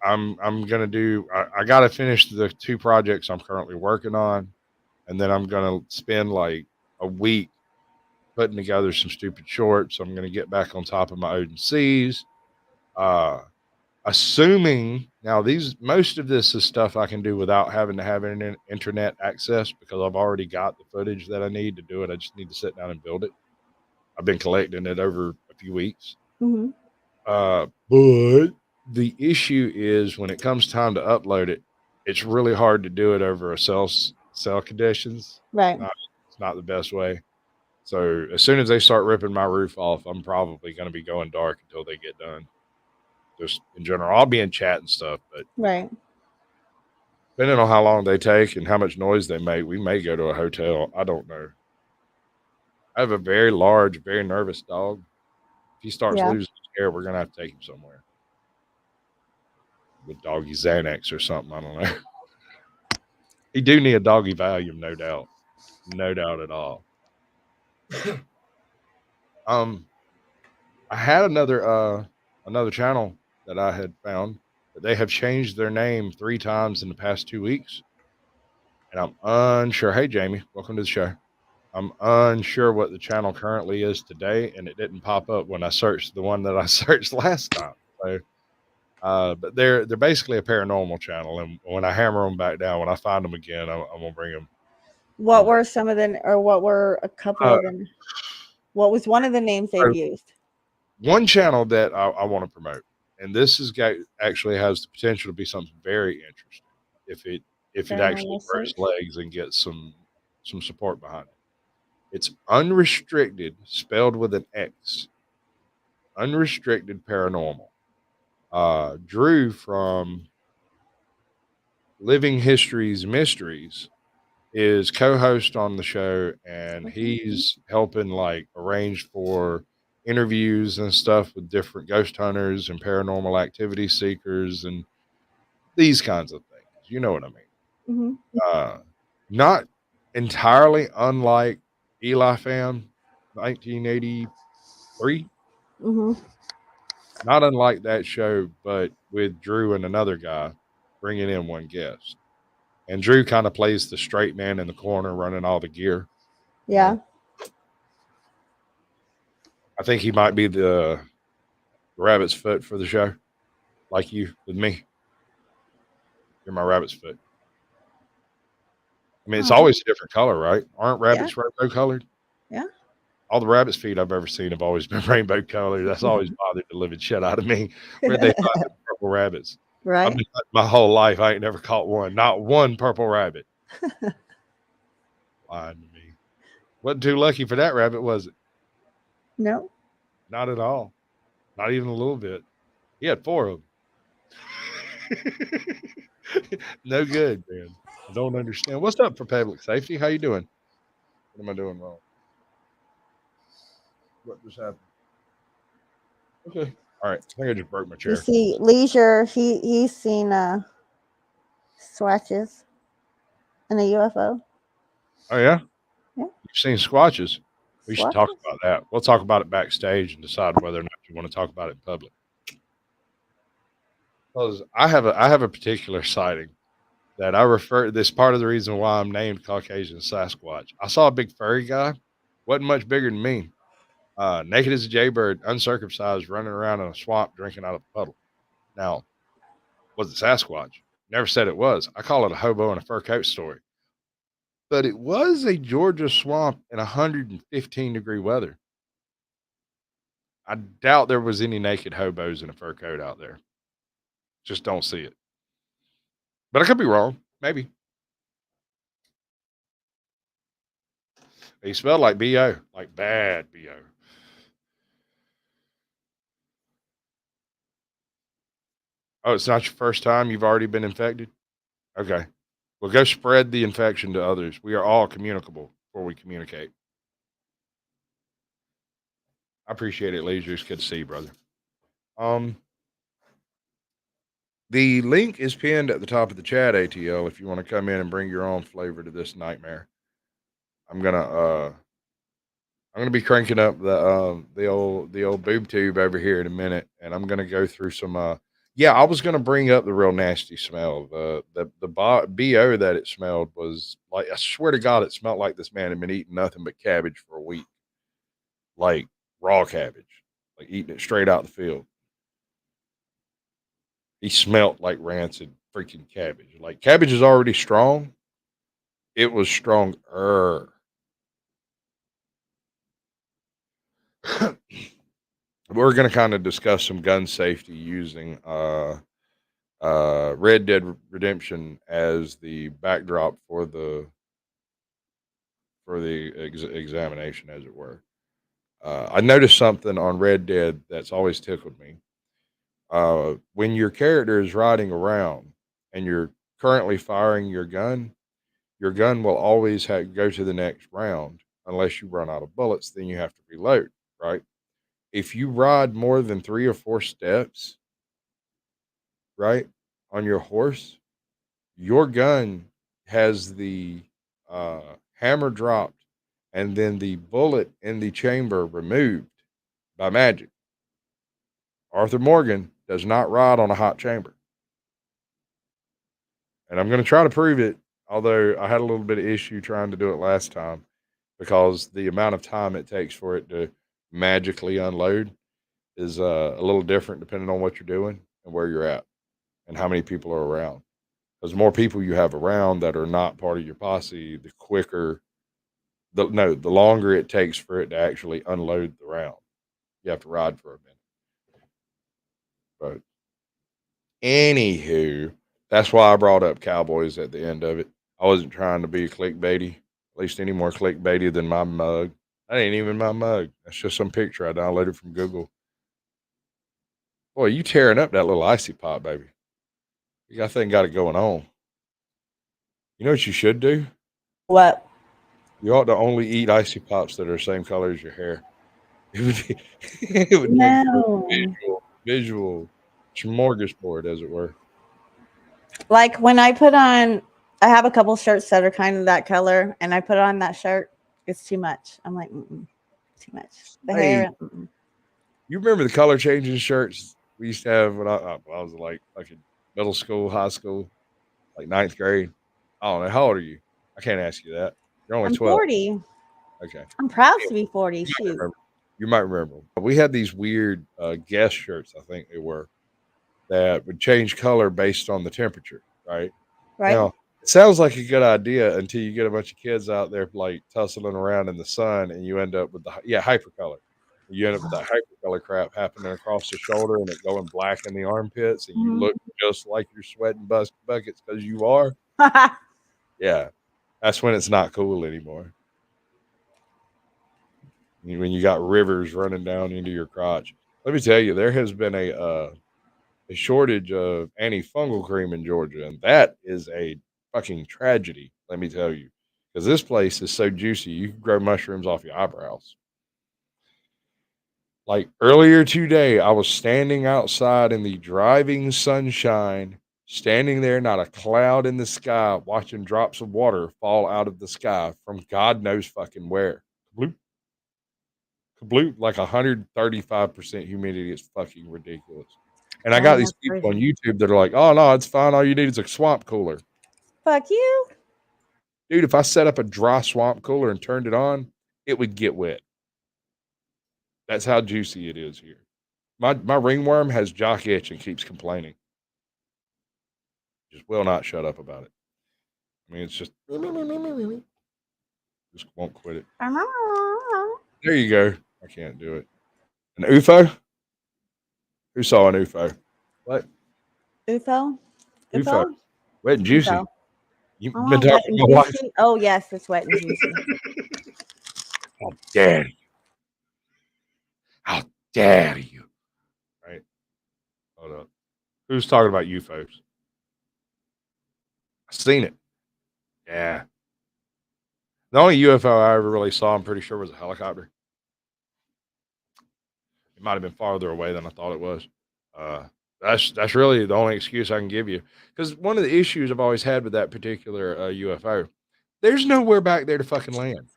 I'm gonna do. I got to finish the 2 projects I'm currently working on, and then I'm gonna spend like a week putting together some stupid shorts. I'm gonna get back on top of my Odin Seas. Uh, assuming now these most of this is stuff I can do without having to have internet access because I've already got the footage that I need to do it. I just need to sit down and build it. I've been collecting it over a few weeks. Mm-hmm. But the issue is when it comes time to upload it, it's really hard to do it over a cell conditions. Right. It's not the best way. So as soon as they start ripping my roof off, I'm probably going to be going dark until they get done. Just in general, I'll be in chat and stuff, but Right. depending on how long they take and how much noise they make, we may go to a hotel. I don't know. I have a very large, very nervous dog. If he starts Yeah. losing his hair, we're going to have to take him somewhere with doggy Xanax or something. I don't know. He do need a doggy Valium, no doubt. No doubt at all. um, I had another channel that I had found, but they have changed their name 3 times in the past 2 weeks, and I'm unsure. Hey, Jamie, welcome to the show. I'm unsure what the channel currently is today, and it didn't pop up when I searched the one that I searched last time. So, but they're basically a paranormal channel, and when I hammer them back down, when I find them again, I'm gonna bring them. What were some of the, or what were a couple Uh, of them? What was one of the names they've used? One channel that I want to promote, and this is actually has the potential to be something very interesting if it actually Paranormal grows search. legs and gets some support behind it. It's unrestricted, spelled with an X. Unrestricted paranormal. Drew from Living Histories Mysteries is co-host on the show, and Okay. he's helping like arrange for interviews and stuff with different ghost hunters and paranormal activity seekers and these kinds of things. You know what I mean? Mm-hmm. Not entirely unlike Eli Fam 1983. Mm-hmm. Not unlike that show, but with Drew and another guy bringing in one guest. And Drew kind of plays the straight man in the corner running all the gear. You Yeah. know? I think he might be the rabbit's foot for the show, like you with me. You're my rabbit's foot. I mean, it's Oh, always a different color, right? Aren't yeah. rabbits rainbow colored? Yeah. All the rabbit's feet I've ever seen have always been rainbow colored. That's always bothered the living shit out of me. Where'd they find the purple rabbits? I've Right. been hunting my whole life. I ain't never caught one. Not one purple rabbit. Lying to me. Wasn't too lucky for that rabbit, was it? No. Not at all. Not even a little bit. He had 4 of them. No good, man. I don't understand. What's up for public safety? How you doing? What am I doing wrong? What just happened? Okay. All right. I think I just broke my You chair. see, Leisure, he's seen swatches in a UFO. Oh yeah. Yeah, You've seen squatches. We should talk swatches. about that. We'll talk about it backstage and decide whether or not you want to talk about it in public. Because I have a particular sighting that I refer. This part of the reason why I'm named Caucasian Sasquatch. I saw a big furry guy, wasn't much bigger than me, naked as a jaybird, uncircumcised, running around in a swamp drinking out of a puddle. Now, was it Sasquatch? Never said it was. I call it a hobo in a fur coat story. But it was a Georgia swamp in 115-degree weather. I doubt there was any naked hobos in a fur coat out there. Just don't see it. But I could be wrong. Maybe. He smelled like BO, like bad BO. Oh, it's not your first time you've already been infected? Okay. Well, go spread the infection to others. We are all communicable before we communicate. I appreciate it, Leisure. It's good to see you, brother. Um, the link is pinned at the top of the chat, ATL, if you want to come in and bring your own flavor to this nightmare. I'm gonna be cranking up the old boob tube over here in a minute, and I'm gonna go through some. Yeah, I was gonna bring up the real nasty smell. The bo that it smelled was like, I swear to God, it smelled like this man had been eating nothing but cabbage for a week, like raw cabbage, like eating it straight out the field. He smelt like rancid freaking cabbage. Like cabbage is already strong. It was stronger. We're going to kind of discuss some gun safety using Red Dead Redemption as the backdrop for the examination, as it were. I noticed something on Red Dead that's always tickled me. When your character is riding around and you're currently firing your gun will always go to the next round unless you run out of bullets. Then you have to reload, right? If you ride more than 3 or 4 steps, right, on your horse, your gun has the hammer dropped and then the bullet in the chamber removed by magic. Arthur Morgan does not ride on a hot chamber. And I'm going to try to prove it, although I had a little bit of issue trying to do it last time because the amount of time it takes for it to magically unload is a little different depending on what you're doing and where you're at and how many people are around. Because the more people you have around that are not part of your posse, the quicker, the longer it takes for it to actually unload the round. You have to ride for a minute. But anywho, that's why I brought up Cowboys at the end of it. I wasn't trying to be clickbaity, at least any more clickbaity than my mug. That ain't even my mug. That's just some picture I downloaded from Google. Boy, you tearing up that little icy pop, baby. You got thing got it going on. You know what you should do? What? You ought to only eat icy pops that are the same color as your hair. It would be, it would make for No. a visual smorgasbord, as it were. Like when I put on, I have a couple shirts that are kind of that color, and I put on that shirt, it's too much. I'm like, too much. The Hey, hair. you remember the color changing shirts we used to have when I was like fucking middle school, high school, like ninth grade? I don't know. How old are you? I can't ask you that. You're only I'm 12. 40. Okay. I'm proud to be 40. You might Shoot. remember. You might remember. We had these weird guest shirts, I think they were, that would change color based on the temperature, right? Right? Now, it sounds like a good idea until you get a bunch of kids out there like tussling around in the sun and you end up with hypercolor. You end up with that hypercolor crap happening across the shoulder and it going black in the armpits and you Mhm. look just like you're sweating buckets because you are. Yeah, that's when it's not cool anymore. When you got rivers running down into your crotch. Let me tell you, there has been a shortage of antifungal cream in Georgia, and that is a fucking tragedy. Let me tell you, because this place is so juicy, you can grow mushrooms off your eyebrows. Like earlier today, I was standing outside in the driving sunshine, standing there, not a cloud in the sky, watching drops of water fall out of the sky from God knows fucking where. Bloop, kabloop, like 135% humidity. It's fucking ridiculous. And I got Dang, these that's people on crazy. YouTube that are like, oh, no, it's fine. All you need is a swamp cooler. Fuck you. Dude, if I set up a dry swamp cooler and turned it on, it would get wet. That's how juicy it is here. My ringworm has jock itch and keeps complaining. Just will not shut up about it. I mean, it's just won't quit it. There you go. I can't do it. An UFO? Who saw an UFO? What? UFO? UFO. UFO? Wet and juicy. UFO. You've Oh, been wet talking and my wife. juicy. Oh, yes, it's wet and juicy. How dare you? How dare you? Right? Hold up. Who's talking about UFOs? I seen it. Yeah. The only UFO I ever really saw, I'm pretty sure, was a helicopter. It might have been farther away than I thought it was. That's really the only excuse I can give you. Because one of the issues I've always had with that particular UFO, there's nowhere back there to fucking land.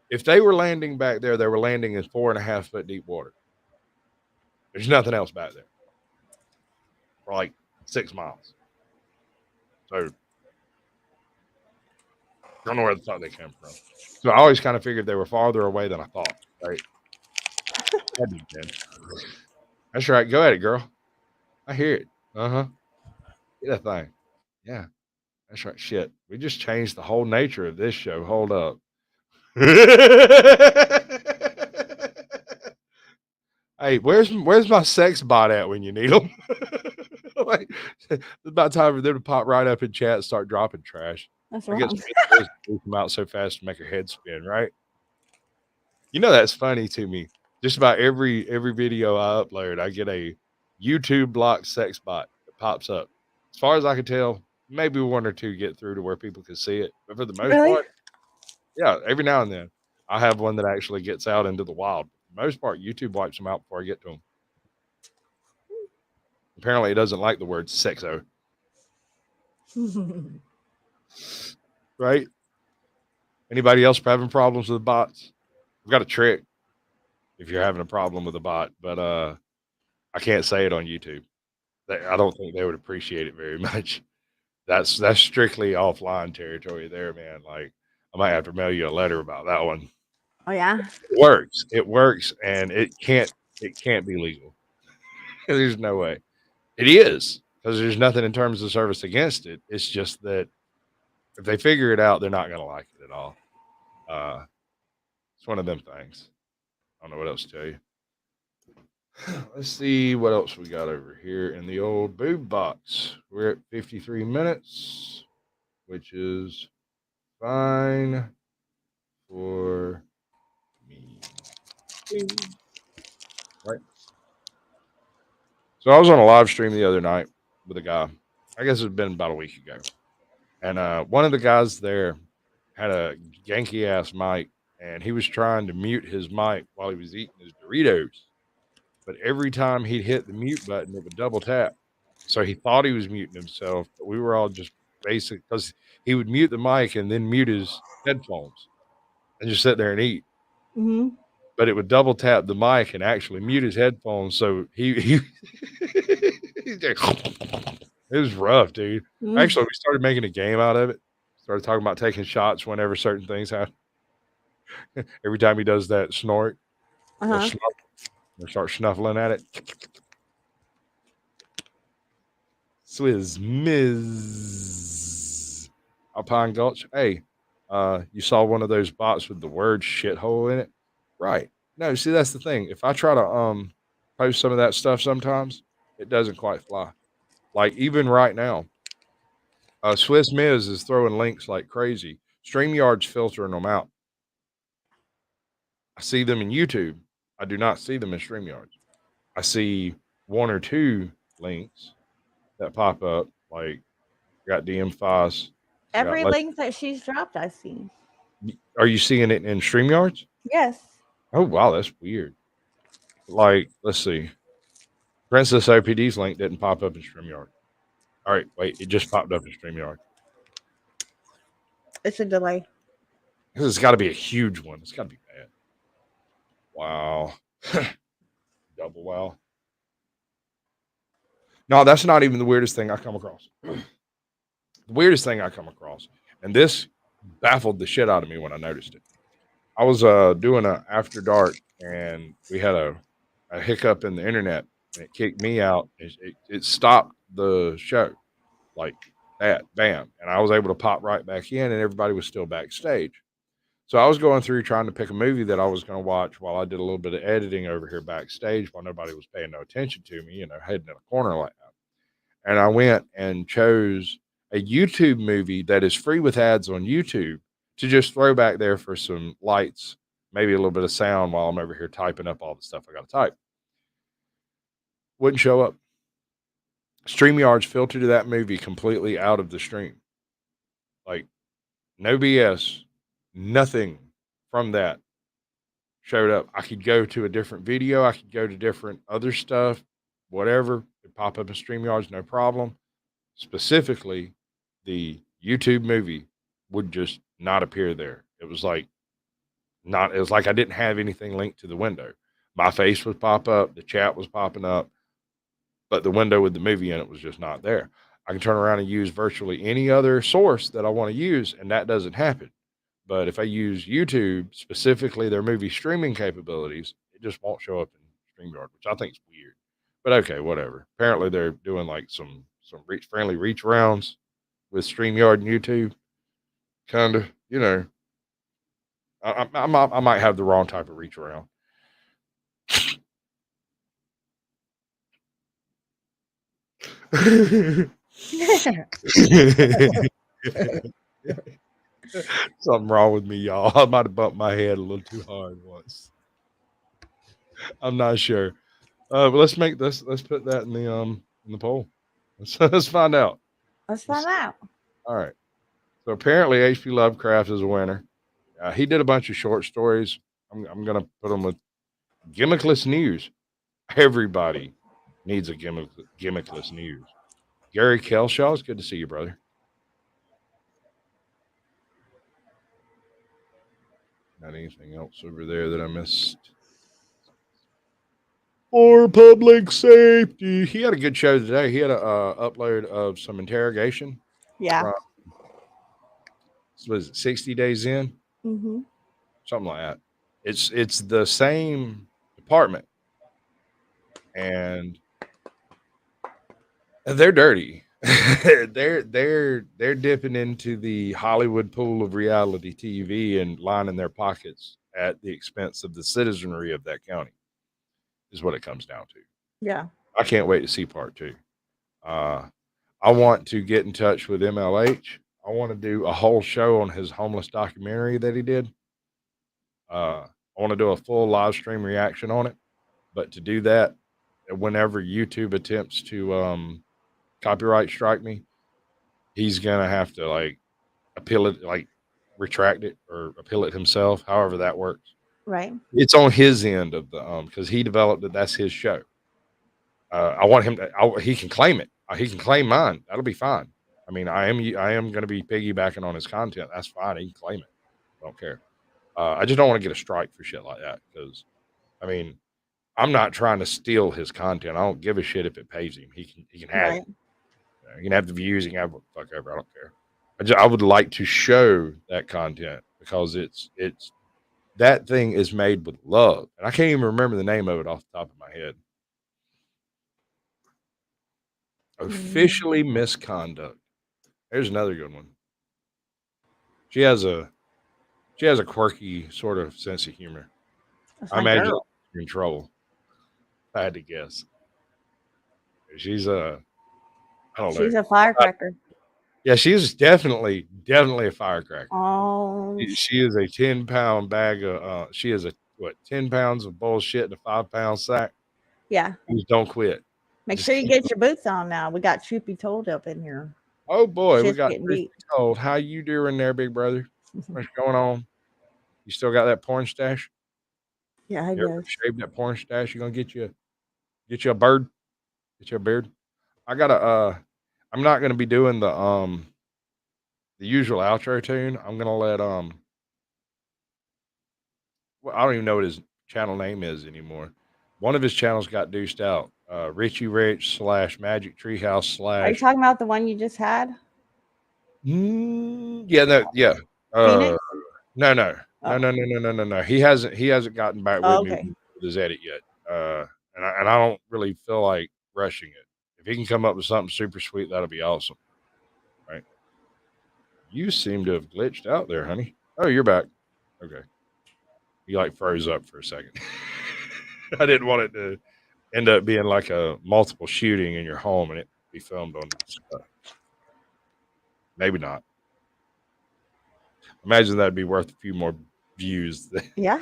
If they were landing back there, they were landing in 4.5 foot deep water. There's nothing else back there for like 6 miles. So I don't know where the fuck they came from. So I always kind of figured they were farther away than I thought. Right? That'd be good. That's right. Go at it, girl. I hear it. Uh-huh. Get that thing. Yeah. That's right. Shit. We just changed the whole nature of this show. Hold up. Hey, where's my sex bot at when you need them? Like, it's about time for them to pop right up in chat and start dropping trash. That's I guess wrong. they come out so fast to make her head spin, right? You know that's funny to me. Just about every video I upload, I get a YouTube block sex bot that pops up. As far as I can tell, maybe one or two get through to where people can see it, but for the most Really? part, yeah, every now and then I have one that actually gets out into the wild. For the most part, YouTube wipes them out before I get to them. Apparently, it doesn't like the word sexo, right? Anybody else having problems with bots? I've got a trick if you're having a problem with a bot, but I can't say it on YouTube. I don't think they would appreciate it very much. That's strictly offline territory there, man. Like I might have to mail you a letter about that one. Oh, yeah. It works, and it can't be legal. There's no way. It is because there's nothing in terms of service against it. It's just that if they figure it out, they're not going to like it at all. It's one of them things. I don't know what else to tell you. Let's see what else we got over here in the old boob box. We're at 53 minutes, which is fine for me. Right. So I was on a live stream the other night with a guy. I guess it's been about a week ago. And one of the guys there had a Yankee ass mic, and he was trying to mute his mic while he was eating his Doritos. But every time he'd hit the mute button, it would double tap. So he thought he was muting himself, but we were all just basic because he would mute the mic and then mute his headphones and just sit there and eat. Mm-hmm. But it would double tap the mic and actually mute his headphones. So he it was rough, dude. Mm. Actually, we started making a game out of it. Started talking about taking shots whenever certain things happen. Every time he does that snort, Uh-huh. we'll start snuffling at it. Swizz Miz Alpine Gulch. Hey, you saw one of those bots with the word shithole in it? Right. No, see, that's the thing. If I try to post some of that stuff sometimes, it doesn't quite fly. Like even right now, Swiss Miz is throwing links like crazy. StreamYard's filtering them out. I see them in YouTube. I do not see them in StreamYards. I see one or two links that pop up, like I got DM Foss. I got Every link that she's dropped, I've seen. Are you seeing it in StreamYards? Yes. Oh wow, that's weird. Like, let's see. Princess OPD's link didn't pop up in StreamYard. All right, wait, it just popped up in StreamYard. It's a delay. This has got to be a huge one. It's got to be bad. Wow. Double wow. No, that's not even the weirdest thing I come across. The weirdest thing I come across, and this baffled the shit out of me when I noticed it. I was doing a after dark, and we had a hiccup in the internet, and it kicked me out. It stopped the show like that, bam, and I was able to pop right back in, and everybody was still backstage. So I was going through trying to pick a movie that I was going to watch while I did a little bit of editing over here backstage while nobody was paying no attention to me, hiding in a corner like that. And I went and chose a YouTube movie that is free with ads on YouTube to just throw back there for some lights, maybe a little bit of sound while I'm over here typing up all the stuff I got to type. Wouldn't show up. StreamYards filtered that movie completely out of the stream. Like, no BS, nothing from that showed up. I could go to a different video, I could go to different other stuff, whatever. It pop up in StreamYards, no problem. Specifically, the YouTube movie would just not appear there. It was like I didn't have anything linked to the window. My face would pop up, the chat was popping up, but the window with the movie in it was just not there. I can turn around and use virtually any other source that I want to use, and that doesn't happen. But if I use YouTube, specifically their movie streaming capabilities, it just won't show up in StreamYard, which I think is weird. But okay, whatever. Apparently they're doing like some friendly reach rounds with StreamYard and YouTube. Kind of, I might have the wrong type of reach around. Something wrong with me, y'all. I might have bumped my head a little too hard once. I'm not sure. But let's put that in the poll. Let's find out. Let's find out. All right. So apparently H.P. Lovecraft is a winner. He did a bunch of short stories. I'm gonna put them with gimmickless news. Everybody needs a gimmickless news. Gary Kelshaw, it's good to see you, brother. Not anything else over there that I missed. For public safety. He had a good show today. He had a upload of some interrogation. Yeah. Was it 60 days in? Mm-hmm. Something like that. It's the same department, and they're dirty. they're dipping into the Hollywood pool of reality TV and lining their pockets at the expense of the citizenry of that county. Is what it comes down to. Yeah. I can't wait to see part 2. I want to get in touch with MLH. I want to do a whole show on his homeless documentary that he did. I want to do a full live stream reaction on it. But to do that, whenever YouTube attempts to copyright strike me, he's gonna have to like appeal it, like retract it or appeal it himself, however that works. Right. It's on his end of the because he developed it. That's his show. I want him to. He can claim it. He can claim mine. That'll be fine. I mean, I am going to be piggybacking on his content. That's fine. He can claim it. I don't care. I just don't want to get a strike for shit like that because, I mean, I'm not trying to steal his content. I don't give a shit if it pays him. He can have it. He can have the views. He can have what the fuck ever. I don't care. I would like to show that content because it's that thing is made with love, and I can't even remember the name of it off the top of my head. Officially misconduct. There's another good one. She has a quirky sort of sense of humor. I imagine she's in trouble. If I had to guess. She's I don't know. She's a firecracker. Yeah, she's definitely a firecracker. Oh. She is a 10-pound bag of. She is a what, 10 pounds of bullshit in a 5-pound sack. Yeah. Just don't quit. Make Just sure you keep get your boots on now. We got Truth Be Told up in here. Oh boy, we Shit's got getting truth deep. be told. How you doing there, big brother? What's going on? You still got that porn stash? Yeah, I You ever guess. shave that porn stash? You gonna get you a bird? Get you a beard? I gotta I'm not gonna be doing the usual outro tune. I'm gonna let well, I don't even know what his channel name is anymore. One of his channels got deuced out. Richie Rich / Magic Treehouse Are you / talking about the one you just had? yeah, no, yeah. Phoenix? No, no, no, Oh. no, no, no, no, no, no. He hasn't gotten back with Oh, me okay. with his edit yet. And I don't really feel like rushing it. If he can come up with something super sweet, that'll be awesome. Right? You seem to have glitched out there, honey. Oh, you're back. Okay. You like froze up for a second. I didn't want it to end up being like a multiple shooting in your home and it be filmed on stuff. Maybe not. Imagine that'd be worth a few more views. Yeah.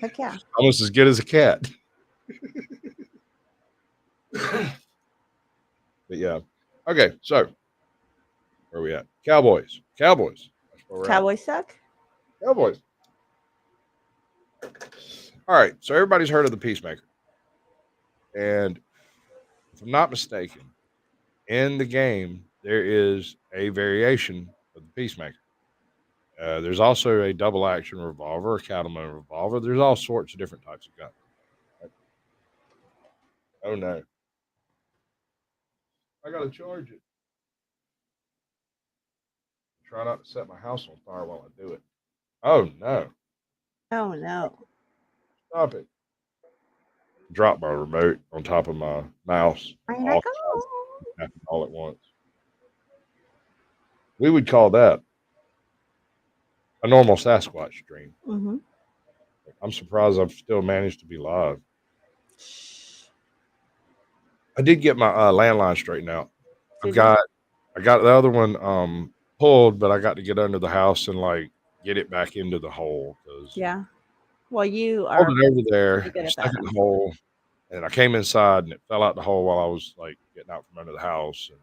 Heck yeah. Almost as good as a cat. But yeah. Okay, so where are we at? Cowboys. Cowboys. That's where we're at. Cowboys suck? Cowboys. All right, so everybody's heard of the Peacemaker. And if I'm not mistaken, in the game, there is a variation of the Peacemaker. There's also a double action revolver, a cattleman revolver. There's all sorts of different types of guns. Right? Oh no. I gotta charge it. Try not to set my house on fire while I do it. Oh no. Oh no. Stop it. Drop my remote on top of my mouse. All, happened all at once. We would call that a normal Sasquatch dream. Mm-hmm. I'm surprised I've still managed to be live. I did get my landline straightened out. I got the other one pulled, but I got to get under the house and like get it back into the hole because Yeah. Well, you I pulled are it over there, pretty good at stuck that. it in the hole, and I came inside and it fell out the hole while I was like getting out from under the house and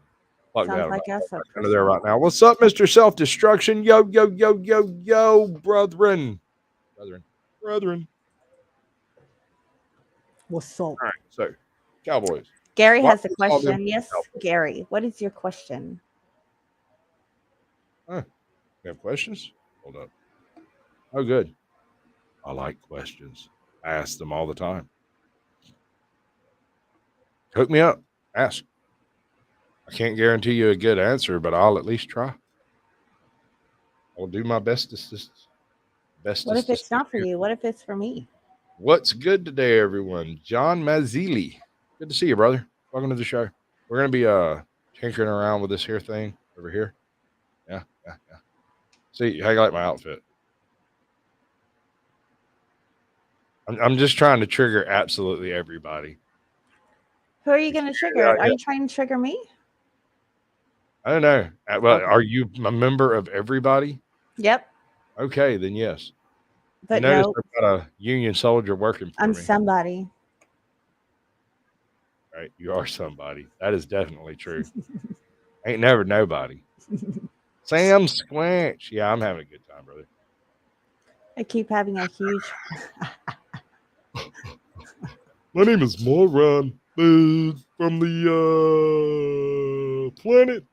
plugged Sounds out. like us Back a under there right personal. now. What's up, Mr. Self Destruction? Yo, yo, yo, yo, yo, brethren. What's up? All right, so Cowboys. Gary Why has a do we call them question. Yes, Cowboys? Gary. What is your question? You have questions? Hold up. Oh, good. I like questions. I ask them all the time. Hook me up. Ask. I can't guarantee you a good answer, but I'll at least try. I'll do my bestest. What if it's not for you? What if it's for me? What's good today, everyone? John Mazzilli. Good to see you, brother. Welcome to the show. We're gonna be tinkering around with this here thing over here. Yeah. See, how you like my outfit? I'm just trying to trigger absolutely everybody. Who are you going to trigger? Are you trying to trigger me? I don't know. Well, Okay. are you a member of everybody? Yep. Okay, then yes. But you notice no, I've got a Union soldier working for I'm me. somebody. Right? You are somebody. That is definitely true. Ain't never nobody. Sam Squanch. Yeah, I'm having a good time, brother. I keep having a huge. My name is Moron from the planet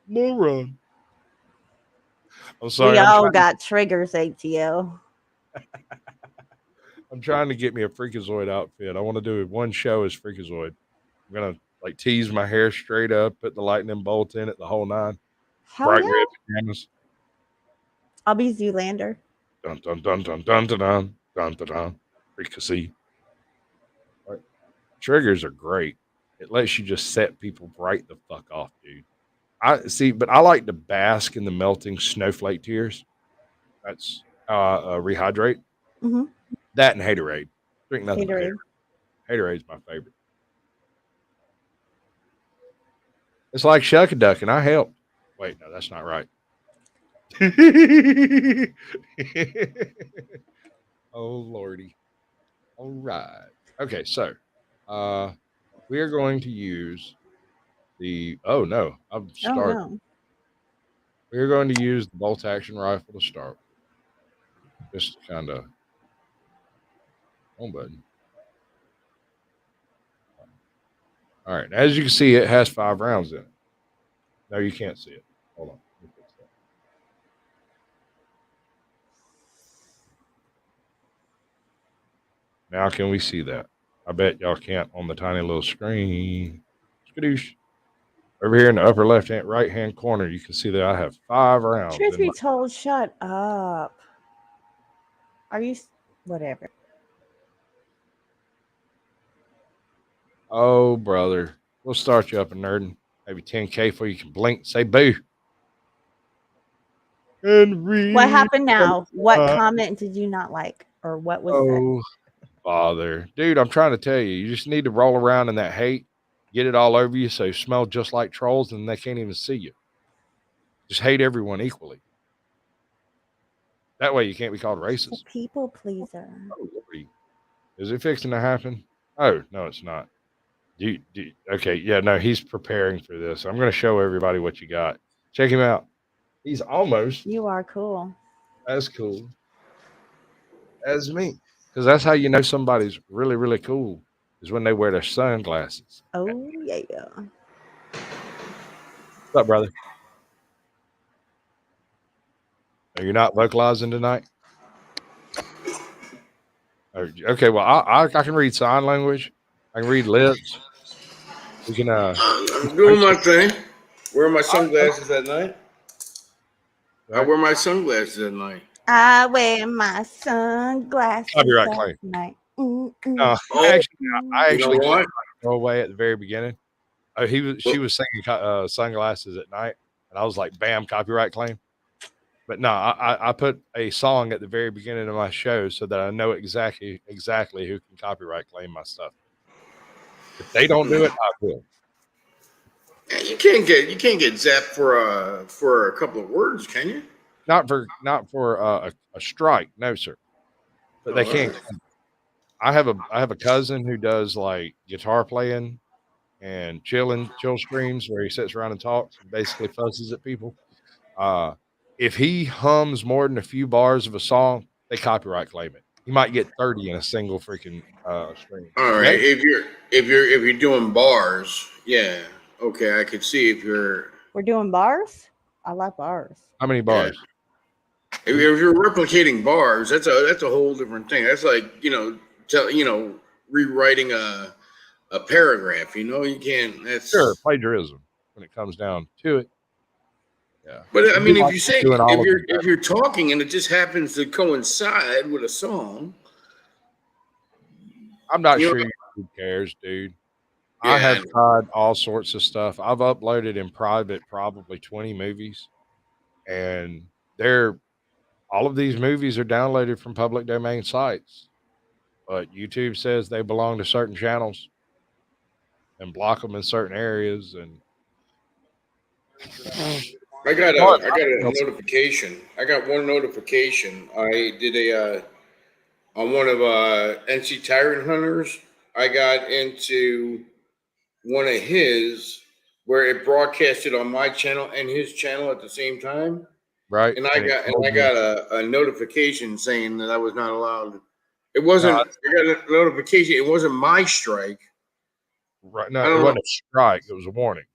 Moron. I'm sorry. We all got triggers, ATO. I'm trying to get me a Freakazoid outfit. I want to do one show as Freakazoid. I'm gonna like tease my hair straight up, put the lightning bolt in it, the whole nine. Hell Bright yeah. red pajamas. I'll be Zoolander. Dun dun dun dun dun dun dun dun dun dun. Freakazy. Right. Triggers are great. It lets you just set people right the fuck off, dude. I see, but I like to bask in the melting snowflake tears. That's how I rehydrate. Mm-hmm. That and haterade. Drink nothing but Haterade. Haterade's my favorite. It's like shuck a duck, and I help. Wait, no, that's not right. Oh lordy. All right. Okay, so we are going to use the oh no, I'm Oh start. no. We are going to use the bolt action rifle to start, just to kind of home button. All right. As you can see, it has 5 rounds in it. No, you can't see it. Hold on. Let me fix that. Now can we see that? I bet y'all can't on the tiny little screen. Skadoosh. Over here in the upper left hand, right hand corner, you can see that I have 5 rounds Truth in be my. told, shut up. Are you whatever? Oh, brother. We'll start you up a nerding. Maybe 10K before you can blink and say boo. And What read. happened now? What comment did you not like, or what was said? Oh, bother. Dude, I'm trying to tell you, you just need to roll around in that hate, get it all over you so you smell just like trolls and they can't even see you. Just hate everyone equally. That way you can't be called The racist. people pleaser. Oh, lordy. Is it fixing to happen? Oh, no, it's not. Okay, yeah, no, he's preparing for this. I'm going to show everybody what you got. Check him out. He's almost You are cool. as cool as me. Because that's how you know somebody's really, really cool is when they wear their sunglasses. Oh yeah. What's up, brother? Are you not vocalizing tonight? Okay, well, I can read sign language. I can read lips. We can I'm doing my thing. Wear my sunglasses at night. I right? wear my sunglasses at night. I wear my sunglasses Copyright at claim. night. No, Oh, actually, I you know actually what? go away at the very beginning. She was singing sunglasses at night, and I was like, "Bam, copyright claim." But no, I put a song at the very beginning of my show so that I know exactly who can copyright claim my stuff. If they don't do it, I will. Yeah, you can't get zapped for a couple of words, can you? Not for a strike, no sir. But Oh, they all can't. right. I have a cousin who does like guitar playing and chill streams where he sits around and talks and basically fusses at people. Uh, if he hums more than a few bars of a song, they copyright claim it. He might get 30 in a single freaking stream. All right. Okay, If you're doing bars, yeah, okay, I could see if you're We're doing bars. I like bars. how many yeah. bars? If you're replicating bars, that's a whole different thing. That's like rewriting a paragraph. You know, you can't. Sure, That's plagiarism when it comes down to it. Yeah, But I it'd be mean, if like you say doing all of them. if you're talking and it just happens to coincide with a song, I'm not you know, sure who cares, dude. I yeah, have tried all sorts of stuff. I've uploaded in private probably 20 movies, and they're all of these movies are downloaded from public domain sites. But YouTube says they belong to certain channels and block them in certain areas. And I got a else? notification. I got one notification. I did on one of NC Tyrant Hunters. I got into one of his where it broadcasted on my channel and his channel at the same time, Right? and And it told I you, got a notification saying that I was not allowed. It no, wasn't. I got a notification. It wasn't my strike. right? No, I it don't know. wasn't a strike. It was a warning,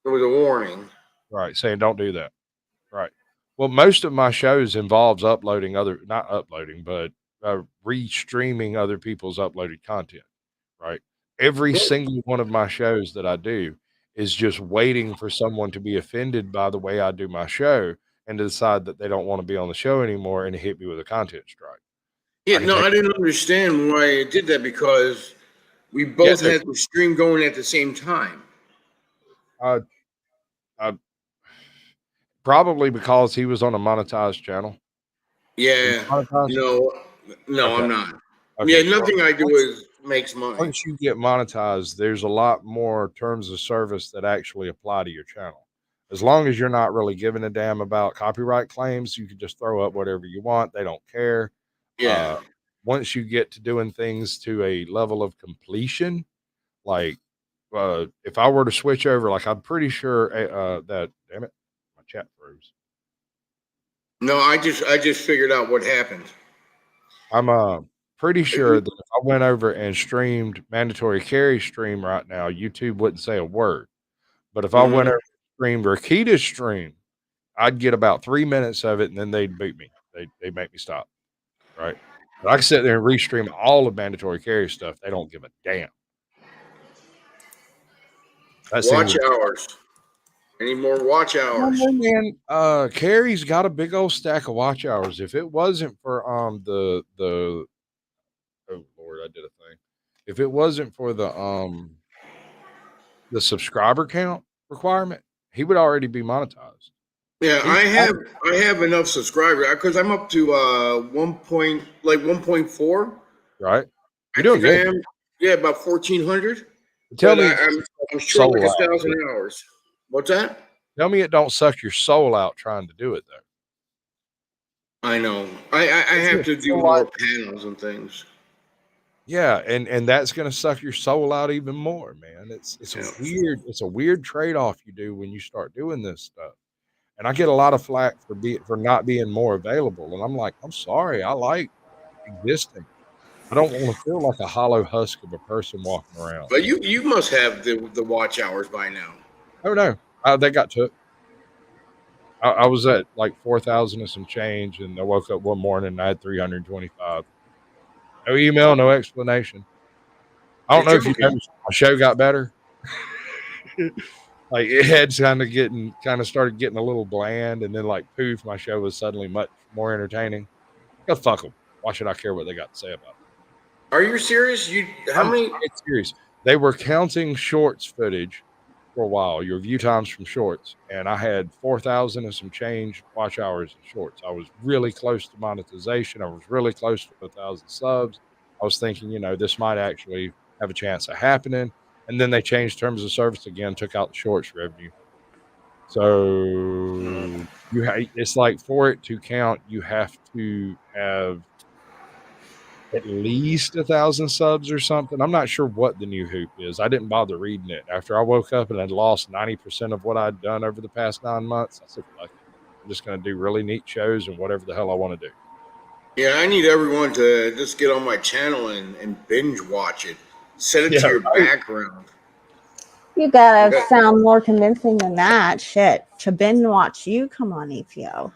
It was a warning. right? Saying don't do that, right? Well, most of my shows involves uploading not uploading, but restreaming other people's uploaded content, right? Every single one of my shows that I do is just waiting for someone to be offended by the way I do my show and to decide that they don't want to be on the show anymore and hit me with a content strike. Yeah, I can no, take, I didn't understand why it did that because we yeah, both had the stream going at the same time. uh, uh, probably because he was on a monetized channel. Are you Yeah, monetized? no, no, Okay. I'm not. Yeah, Okay. Well, nothing I do once, is makes money. once you get monetized, there's a lot more terms of service that actually apply to your channel. As long as you're not really giving a damn about copyright claims, you can just throw up whatever you want. They don't care. Yeah, Uh, once you get to doing things to a level of completion, like if I were to switch over, like I'm pretty sure that damn it, my chat froze. No, I just figured out what happened. I'm pretty sure that if I went over and streamed mandatory carry stream right now, YouTube wouldn't say a word. But if I went over and streamed Rakita's stream, I'd get about 3 minutes of it, and then they'd boot me. They'd make me stop. Right? But I can sit there and restream all of mandatory carry stuff. They don't give a damn. That Watch seems hours. Any more watch hours? man. Carrie's got a big old stack of watch hours. If it wasn't for the oh Lord, I did a thing. If it wasn't for the subscriber count requirement, he would already be monetized. Yeah, I have enough subscribers because I'm up to 1.4. Right, you're doing good. Yeah, about 1,400. Tell me, I'm sure like 1,000 hours. What's that? Tell me it don't suck your soul out trying to do it though. I know. I have to do more panels and things. Yeah, and that's gonna suck your soul out even more, man. It's a weird trade-off you do when you start doing this stuff. And I get a lot of flack for not being more available. And I'm like, I'm sorry, I like existing. I don't want to feel like a hollow husk of a person walking around. But you must have the watch hours by now. Oh no, they got took. I was at like 4,000 and some change, and I woke up one morning and I had 325. No email, no explanation. I don't know if you noticed, my show got better. Like it had kind of started getting a little bland, and then like poof, my show was suddenly much more entertaining. Go fuck them. Why should I care what they got to say about it? Are you serious? How many? It's serious. They were counting shorts footage for a while, your view times from shorts, and I had 4,000 and some change watch hours in shorts. I was really close to monetization. I was really close to 1,000 subs. I was thinking, this might actually have a chance of happening. And then they changed terms of service again, took out the shorts revenue. So it's like for it to count, you have to have at least 1,000 subs or something. I'm not sure what the new hoop is. I didn't bother reading it. After I woke up and had lost 90% of what I'd done over the past 9 months, I said, fuck it. I'm just going to do really neat shows and whatever the hell I want to do. Yeah, I need everyone to just get on my channel and binge watch it. Set it to your background. You gotta sound more convincing than that. Shit. To binge watch you, come on, EPO.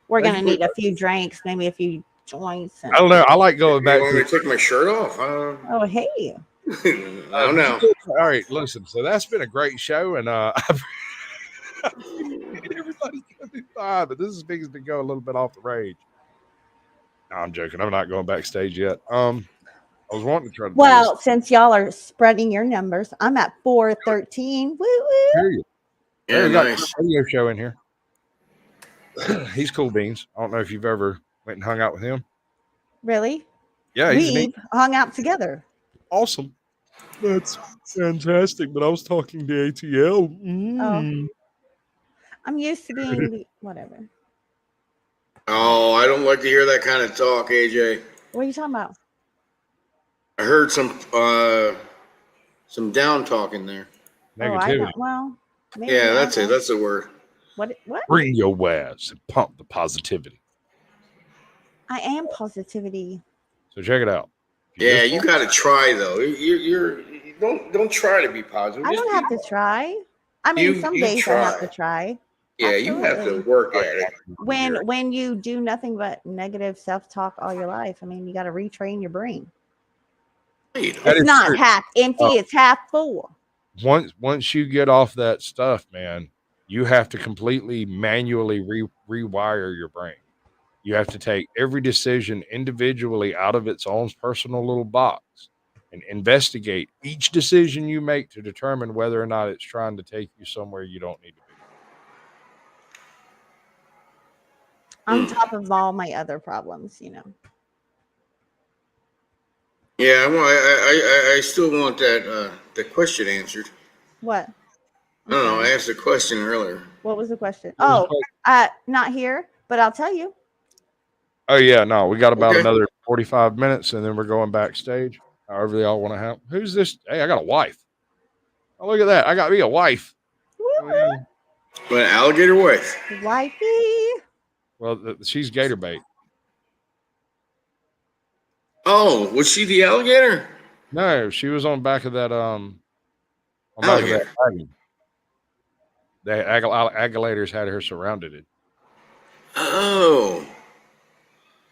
We're gonna need a few drinks, maybe a few joints. I don't know. I like going back. You want me to take my shirt off? Oh, hey. I don't know. All right, listen. So that's been a great show, and everybody's gonna be fine. But this is beginning to go a little bit off the range. No, I'm joking. I'm not going backstage yet. I was wanting to try to. Well, since y'all are spreading your numbers, I'm at 413. Woo woo. Yeah, nice. Got a radio show in here. He's cool beans. I don't know if you've ever went and hung out with him. Really? Yeah, we hung out together. Awesome. That's fantastic. But I was talking to ATL. Oh. I'm used to being whatever. Oh, I don't like to hear that kind of talk, AJ. What are you talking about? I heard some down talk in there. Negativity. Yeah, that's it. That's the word. What? Bring your wares and pump the positivity. I am positivity. So check it out. Yeah, you got to try though. You don't try to be positive. I don't have to try. I mean, some days I have to try. Yeah, absolutely. You have to work at it. When you do nothing but negative self-talk all your life, I mean, you got to retrain your brain. It's not half empty; it's half full. Once you get off that stuff, man, you have to completely manually rewire your brain. You have to take every decision individually out of its own personal little box and investigate each decision you make to determine whether or not it's trying to take you somewhere you don't need to be. On top of all my other problems, Yeah, well, I still want that the question answered. What? I don't know. I asked a question earlier. What was the question? Oh, not here, but I'll tell you. Oh yeah, no, we got about 45 minutes, and then we're going backstage. However they all want to have. Who's this? Hey, I got a wife. Oh, look at that. I got me a wife. Oh, yeah. But an alligator wife. Wifey. Well, she's gator bait. Oh, was she the alligator? No, she was on back of that on back of Alligator. that wagon. The alligators had her surrounded. Oh,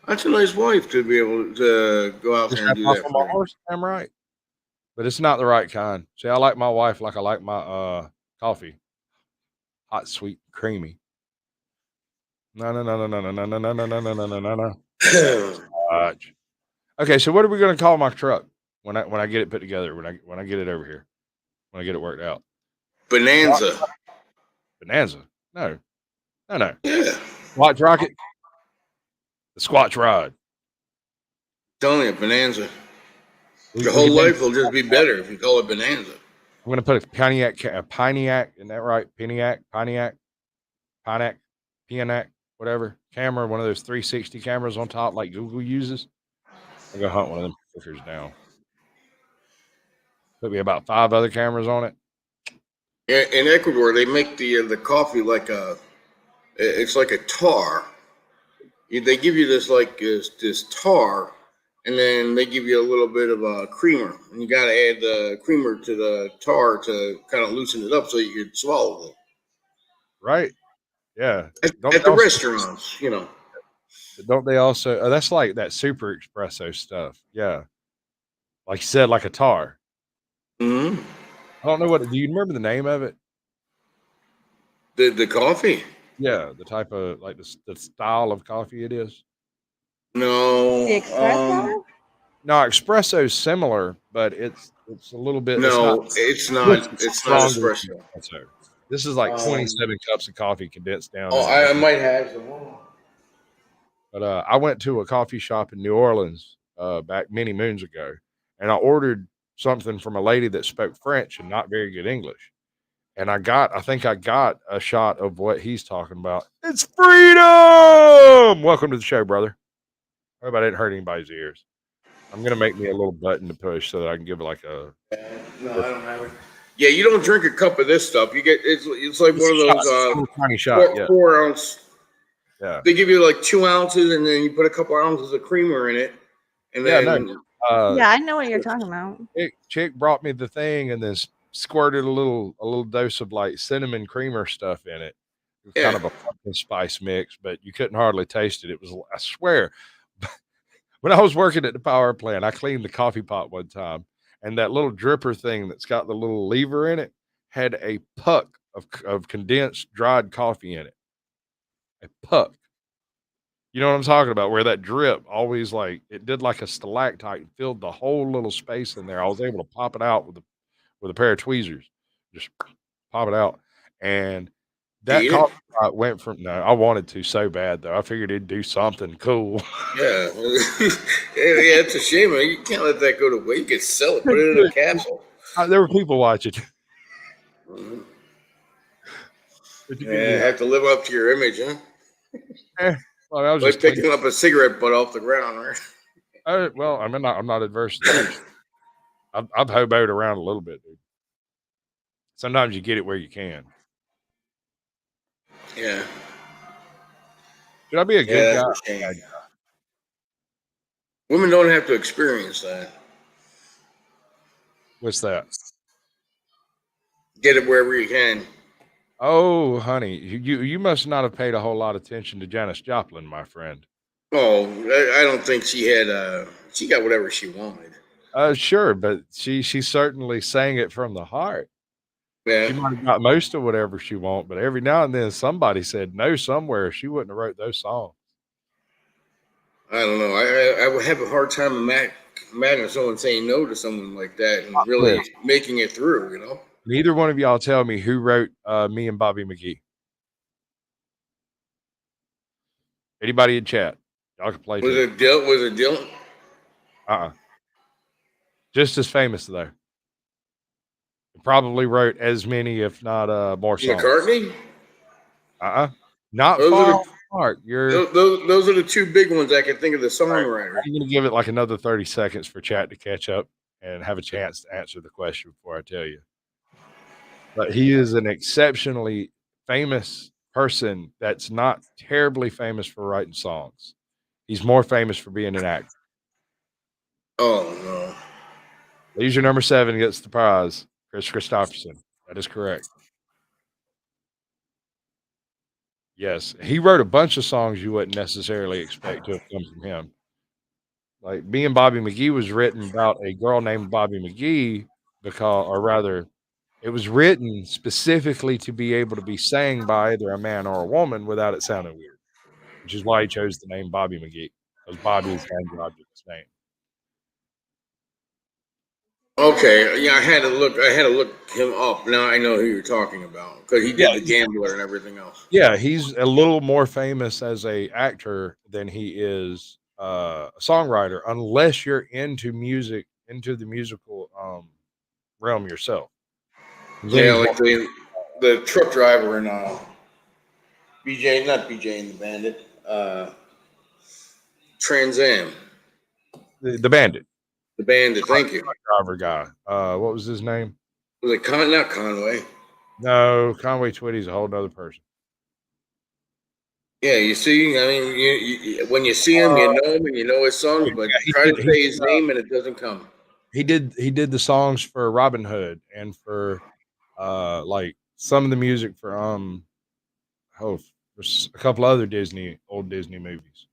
that's a nice wife to be able to go out there and do that Off on my for you. horse. I'm right, but it's not the right kind. See, I like my wife like I like my coffee, hot, sweet, creamy. No. Watch. Okay, so what are we going to call my truck when I get it put together? When I get it over here, when I get it worked out? Bonanza. Bonanza? No. Yeah. Watch Rocket. The Squatch Rod. Telling you, Bonanza. We Your whole can life will just be better if you call it Bonanza. I'm going to put a Pontiac, isn't that right? Pontiac, whatever. Camera, one of those 360 cameras on top like Google uses. I'm going to hunt one of them pictures down. Put me about 5 other cameras on it. In Ecuador, they make the coffee like it's like a tar. They give you this tar, and then they give you a little bit of a creamer, and you got to add the creamer to the tar to kind of loosen it up so you can swallow it. Right? Yeah. At the restaurants, you know. Don't they also? Oh, that's like that super espresso stuff. Yeah. Like you said, like a tar. Mm-hmm. I don't know what. Do you remember the name of it? The coffee? Yeah, the type of like the style of coffee it is. No. The espresso? No, espresso is similar, but it's a little bit. No, it's not stronger than espresso. espresso. This is like 27 cups of coffee condensed down. Oh, I might have some. But I went to a coffee shop in New Orleans back many moons ago, and I ordered something from a lady that spoke French and not very good English. And I think I got a shot of what he's talking about. It's freedom! Welcome to the show, brother. I hope I didn't hurt anybody's ears. I'm gonna make me a little button to push so that I can give it like a. No, I don't have it. Yeah, you don't drink a cup of this stuff. You get it's like one of those tiny shot, 4 ounce. Yeah. They give you like 2 ounces, and then you put a couple ounces of creamer in it, and then yeah, I know what you're talking about. Chick brought me the thing and then squirted a little dose of like cinnamon creamer stuff in it. It was kind of a pumpkin spice mix, but you couldn't hardly taste it. It was, I swear, when I was working at the power plant, I cleaned the coffee pot one time, and that little dripper thing that's got the little lever in it had a puck of condensed dried coffee in it. A puck. You know what I'm talking about? Where that drip always like it did like a stalactite and filled the whole little space in there. I was able to pop it out with a pair of tweezers, just pop it out, and that coffee pot went from. No, I wanted to so bad though. I figured it'd do something cool. Yeah, yeah, it's a shame. You can't let that go to waste. You can sell it, put it in a capsule. There were people watching. Mm-hmm. Yeah, have to live up to your image, huh? Well, I was like just picking up a cigarette butt off the ground, right? Well, I'm not adverse to that. I've hoboed around a little bit, dude. Sometimes you get it where you can. Yeah. Should I be a good guy? Women don't have to experience that. What's that? Get it wherever you can. Oh, honey, you must not have paid a whole lot of attention to Janis Joplin, my friend. Oh, I don't think she had. She got whatever she wanted. Sure, but she certainly sang it from the heart. Yeah. She might have got most of whatever she wanted, but every now and then somebody said no somewhere. She wouldn't have wrote those songs. I don't know. I would have a hard time imagining someone saying no to someone like that and really making it through, you know? Neither one of y'all tell me who wrote Me and Bobby McGee. Anybody in chat? Y'all can play. Was it Dylan? Just as famous though. Probably wrote as many, if not more songs. McCartney? Not far Mark, you're Those are the two big ones I can think of. The songwriter. I'm going to give it like another 30 seconds for chat to catch up and have a chance to answer the question before I tell you. But he is an exceptionally famous person that's not terribly famous for writing songs. He's more famous for being an actor. Oh no. Leisure number 7 gets the prize. Chris Christopherson. That is correct. Yes, he wrote a bunch of songs you wouldn't necessarily expect to have come from him. Like Being Bobby McGee was written about a girl named Bobby McGee or rather, it was written specifically to be able to be sang by either a man or a woman without it sounding weird, which is why he chose the name Bobby McGee, because Bobby is the androgynous name. Okay, yeah, I had to look him up. Now I know who you're talking about because he did the Gambler and everything else. Yeah, he's a little more famous as a actor than he is a songwriter, unless you're into music, into the musical realm yourself. Then Yeah, he's like the truck driver in BJ, not BJ and the Bandit, Trans Am, the Bandit, the Bandit. Thank you. driver guy. What was his name? Was it not Conway? No, Conway Twitty's a whole nother person. Yeah, you see, I mean, when you see him, you know him and you know his songs, but try to say his name and it doesn't come. He did the songs for Robin Hood and for like some of the music for there's a couple other old Disney movies.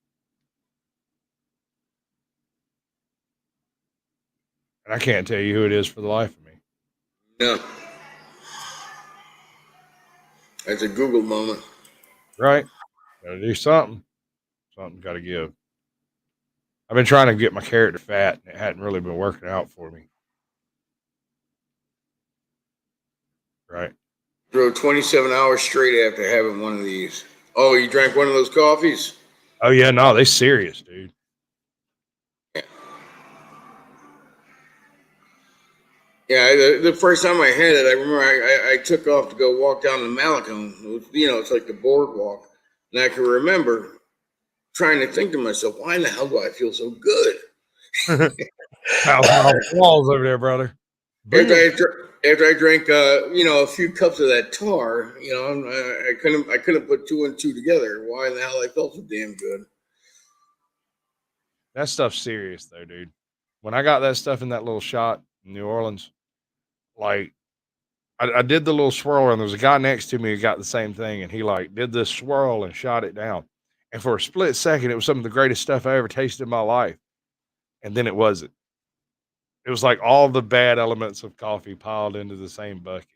And I can't tell you who it is for the life of me. No. That's a Google moment. Right? Gotta do something. Something's gotta give. I've been trying to get my character fat and it hadn't really been working out for me. Right? Drove 27 hours straight after having one of these. Oh, you drank one of those coffees? Oh yeah, no, they serious, dude. Yeah, the first time I had it, I remember I took off to go walk down the Malecon. It's like the boardwalk. And I can remember trying to think to myself, why in the hell do I feel so good? Walls over there, brother. After I drank, a few cups of that tar, I couldn't put two and two together. Why in the hell I felt so damn good? That stuff's serious though, dude. When I got that stuff in that little shot in New Orleans, like I did the little swirl and there was a guy next to me who got the same thing and he like did this swirl and shot it down. And for a split second, it was some of the greatest stuff I ever tasted in my life. And then it wasn't. It was like all the bad elements of coffee piled into the same bucket.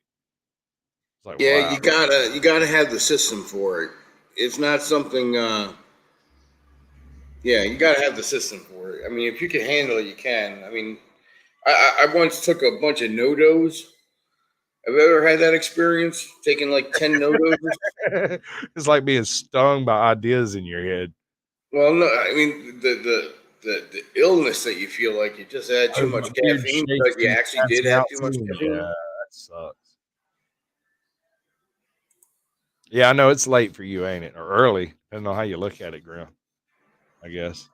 It's like, Yeah, wow. you gotta have the system for it. It's not something. Yeah, you gotta have the system for it. I mean, if you can handle it, you can. I mean, I once took a bunch of no-dos. Have you ever had that experience? Taking like 10 no-dos? It's like being stung by ideas in your head. Well, no, I mean the illness that you feel like you just had too much caffeine because you actually did have too much caffeine. Yeah, that sucks. Yeah, I know it's late for you, ain't it? Or early, depending on how you look at it, Grim. I guess.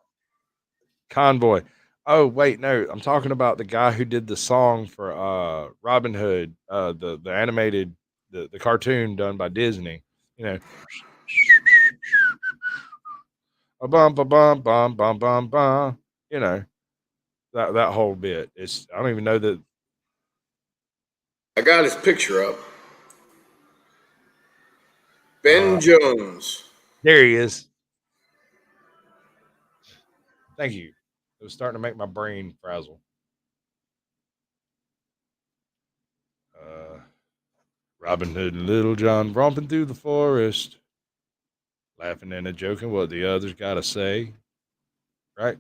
Convoy. Oh, wait, no. I'm talking about the guy who did the song for Robin Hood, the animated the cartoon done by Disney. You know. A bum ba bum bum bum bum bum. You know. That whole bit. I don't even know that. I got his picture up. Ben Jones. There he is. Thank you. It was starting to make my brain frazzle. Robin Hood and Little John romping through the forest, laughing and a joking what the others got to say. Right?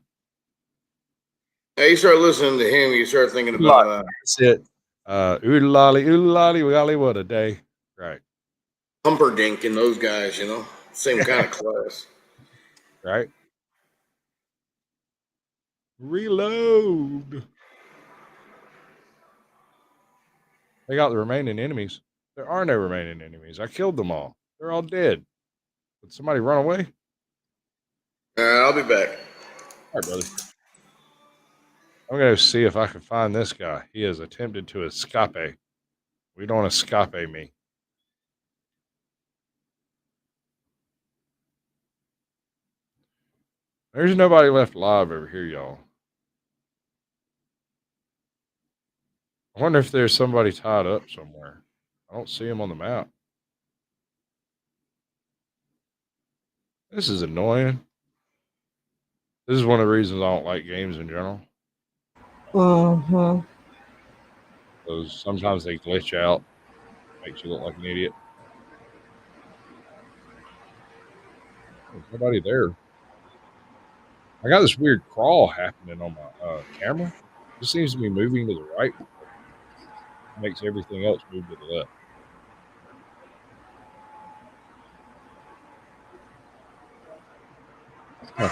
Yeah, you start listening to him, you start thinking about that's it. Oodle lolly, golly, what a day. Right. Humperdinck and those guys, same kind of class. Right. Reload. They got the remaining enemies. There are no remaining enemies. I killed them all. They're all dead. Did somebody run away? I'll be back. All right, brother. I'm going to see if I can find this guy. He has attempted to escape. We don't escape me. There's nobody left alive over here, y'all. I wonder if there's somebody tied up somewhere. I don't see him on the map. This is annoying. This is one of the reasons I don't like games in general. Mm-hmm. Because sometimes they glitch out, makes you look like an idiot. There's nobody there. I got this weird crawl happening on my camera. It seems to be moving to the right. It makes everything else move to the left. Huh.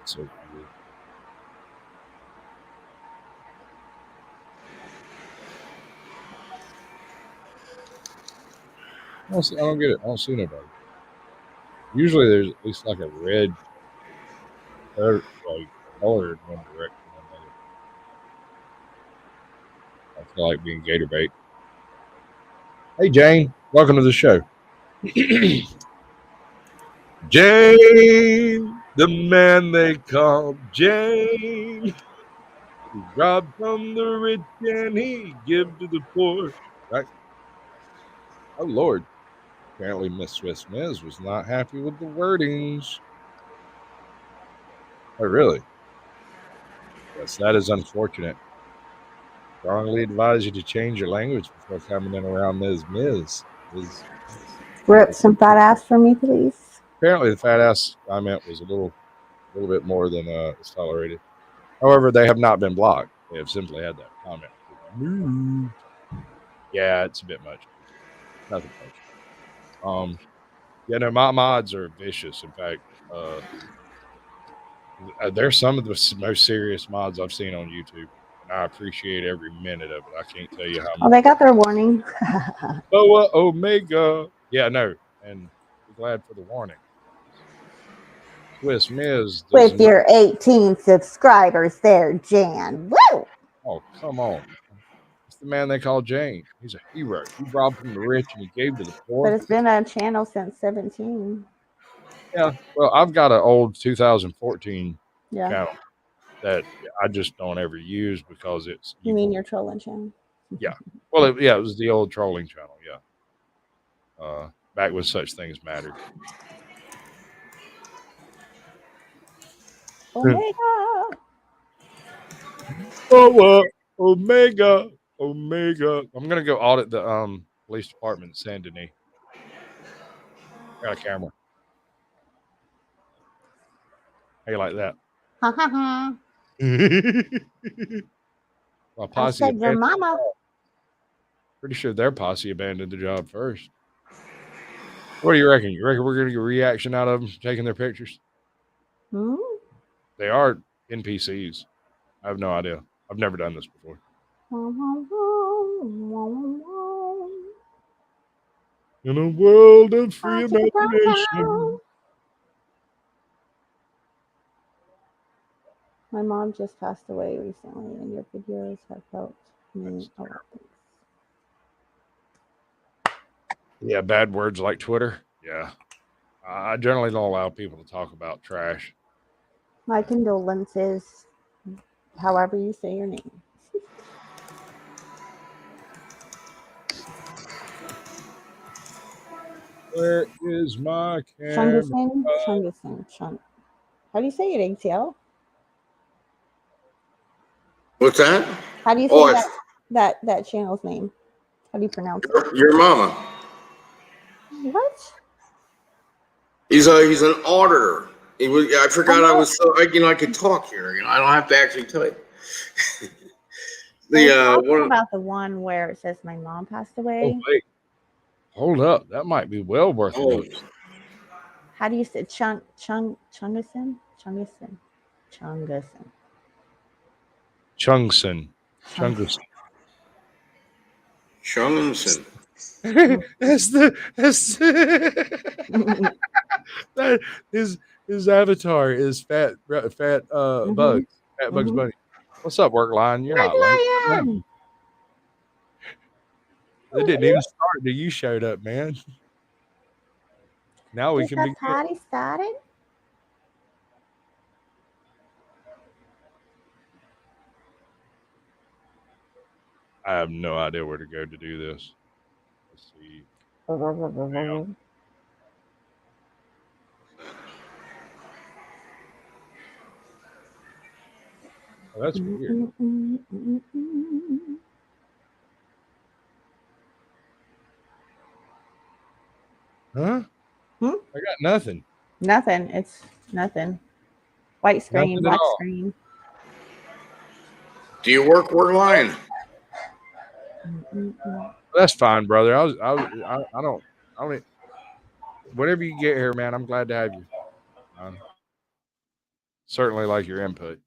So weird. I don't get it. I don't see nobody. Usually there's at least like a red like color in one direction or another. I feel like being gator bait. Hey Jane, welcome to the show. Jane, the man they call Jane. He robbed from the rich and he give to the poor. Right? Oh Lord. Apparently Miss Swiss Miz was not happy with the wordings. Oh really? Yes, that is unfortunate. Strongly advise you to change your language before coming in around Ms. Miz. Rip some fat ass for me, please. Apparently the fat ass comment was a little bit more than is tolerated. However, they have not been blocked. They have simply had that comment removed. Yeah, it's a bit much. Nothing personal. Yeah, no, my mods are vicious. In fact, they're some of the most serious mods I've seen on YouTube, and I appreciate every minute of it. I can't tell you how Oh, much. they got their warning. Boa Omega. Yeah, no, and be glad for the warning. Swiss Miz does With not. your 18 subscribers there, Jan. Woo! Oh, come on. It's the man they call Jane. He's a hero. He robbed from the rich and he gave to the But poor. it's been a channel since 17. Yeah. Well, I've got an old 2014 Yeah. channel that I just don't ever use because it's You mean evil. your trolling channel? Yeah. Well, it was the old trolling channel. Yeah. Back when such things mattered. Omega. Oh, Omega. I'm gonna go audit the police department in Saint Denis. Got a camera. How you like that? Ha ha ha. My I posse said your abandoned. mama. Pretty sure their posse abandoned the job first. What do you reckon? You reckon we're gonna get a reaction out of them taking their pictures? Hmm? They are NPCs. I have no idea. I've never done this before. In a world of free I took a brown cow. imagination. My mom just passed away recently, and your videos have helped me a lot. Yeah, bad words like Twitter. Yeah. I generally don't allow people to talk about trash. My condolences, however you say your name. Where is my camera? Chungusin. How do you say it, ATL? What's that? How do you say Oh, that channel's name? How do you pronounce it? your mama. What? He's an auditor. I forgot I was so I could talk here. I don't have to actually type. About the one where it says my mom passed Oh, away. wait. Hold up. That might be well worth a Oh, look. How do you say Chungusin? Chungson. Chungerson. Chungson. that's that his avatar is Mm-hmm. Bugs, fat Bugs Mm-hmm. Bunny. What's up, work line? You're Work not late. Come lion. on. It didn't even start until you showed up, man. Now we Is can the begin. party started? I have no idea where to go to do this. Let's see. Oh, that's weird. Huh? Hmm? I got nothing. Nothing. It's nothing. White screen, Nothing at black all. screen. Do you work line? That's fine, brother. I don't. Whatever you get here, man. I'm glad to have you. Certainly like your input.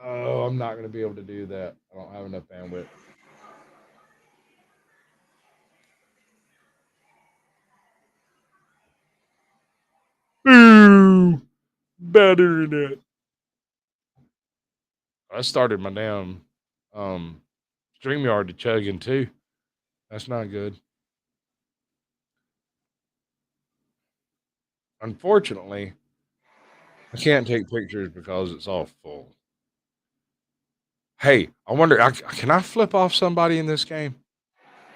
Oh, I'm not going to be able to do that. I don't have enough bandwidth. Ooh, better than it. I started my damn um, StreamYard to chugging too. That's not good. Unfortunately, I can't take pictures because it's all full. Hey, I wonder, can I flip off somebody in this game?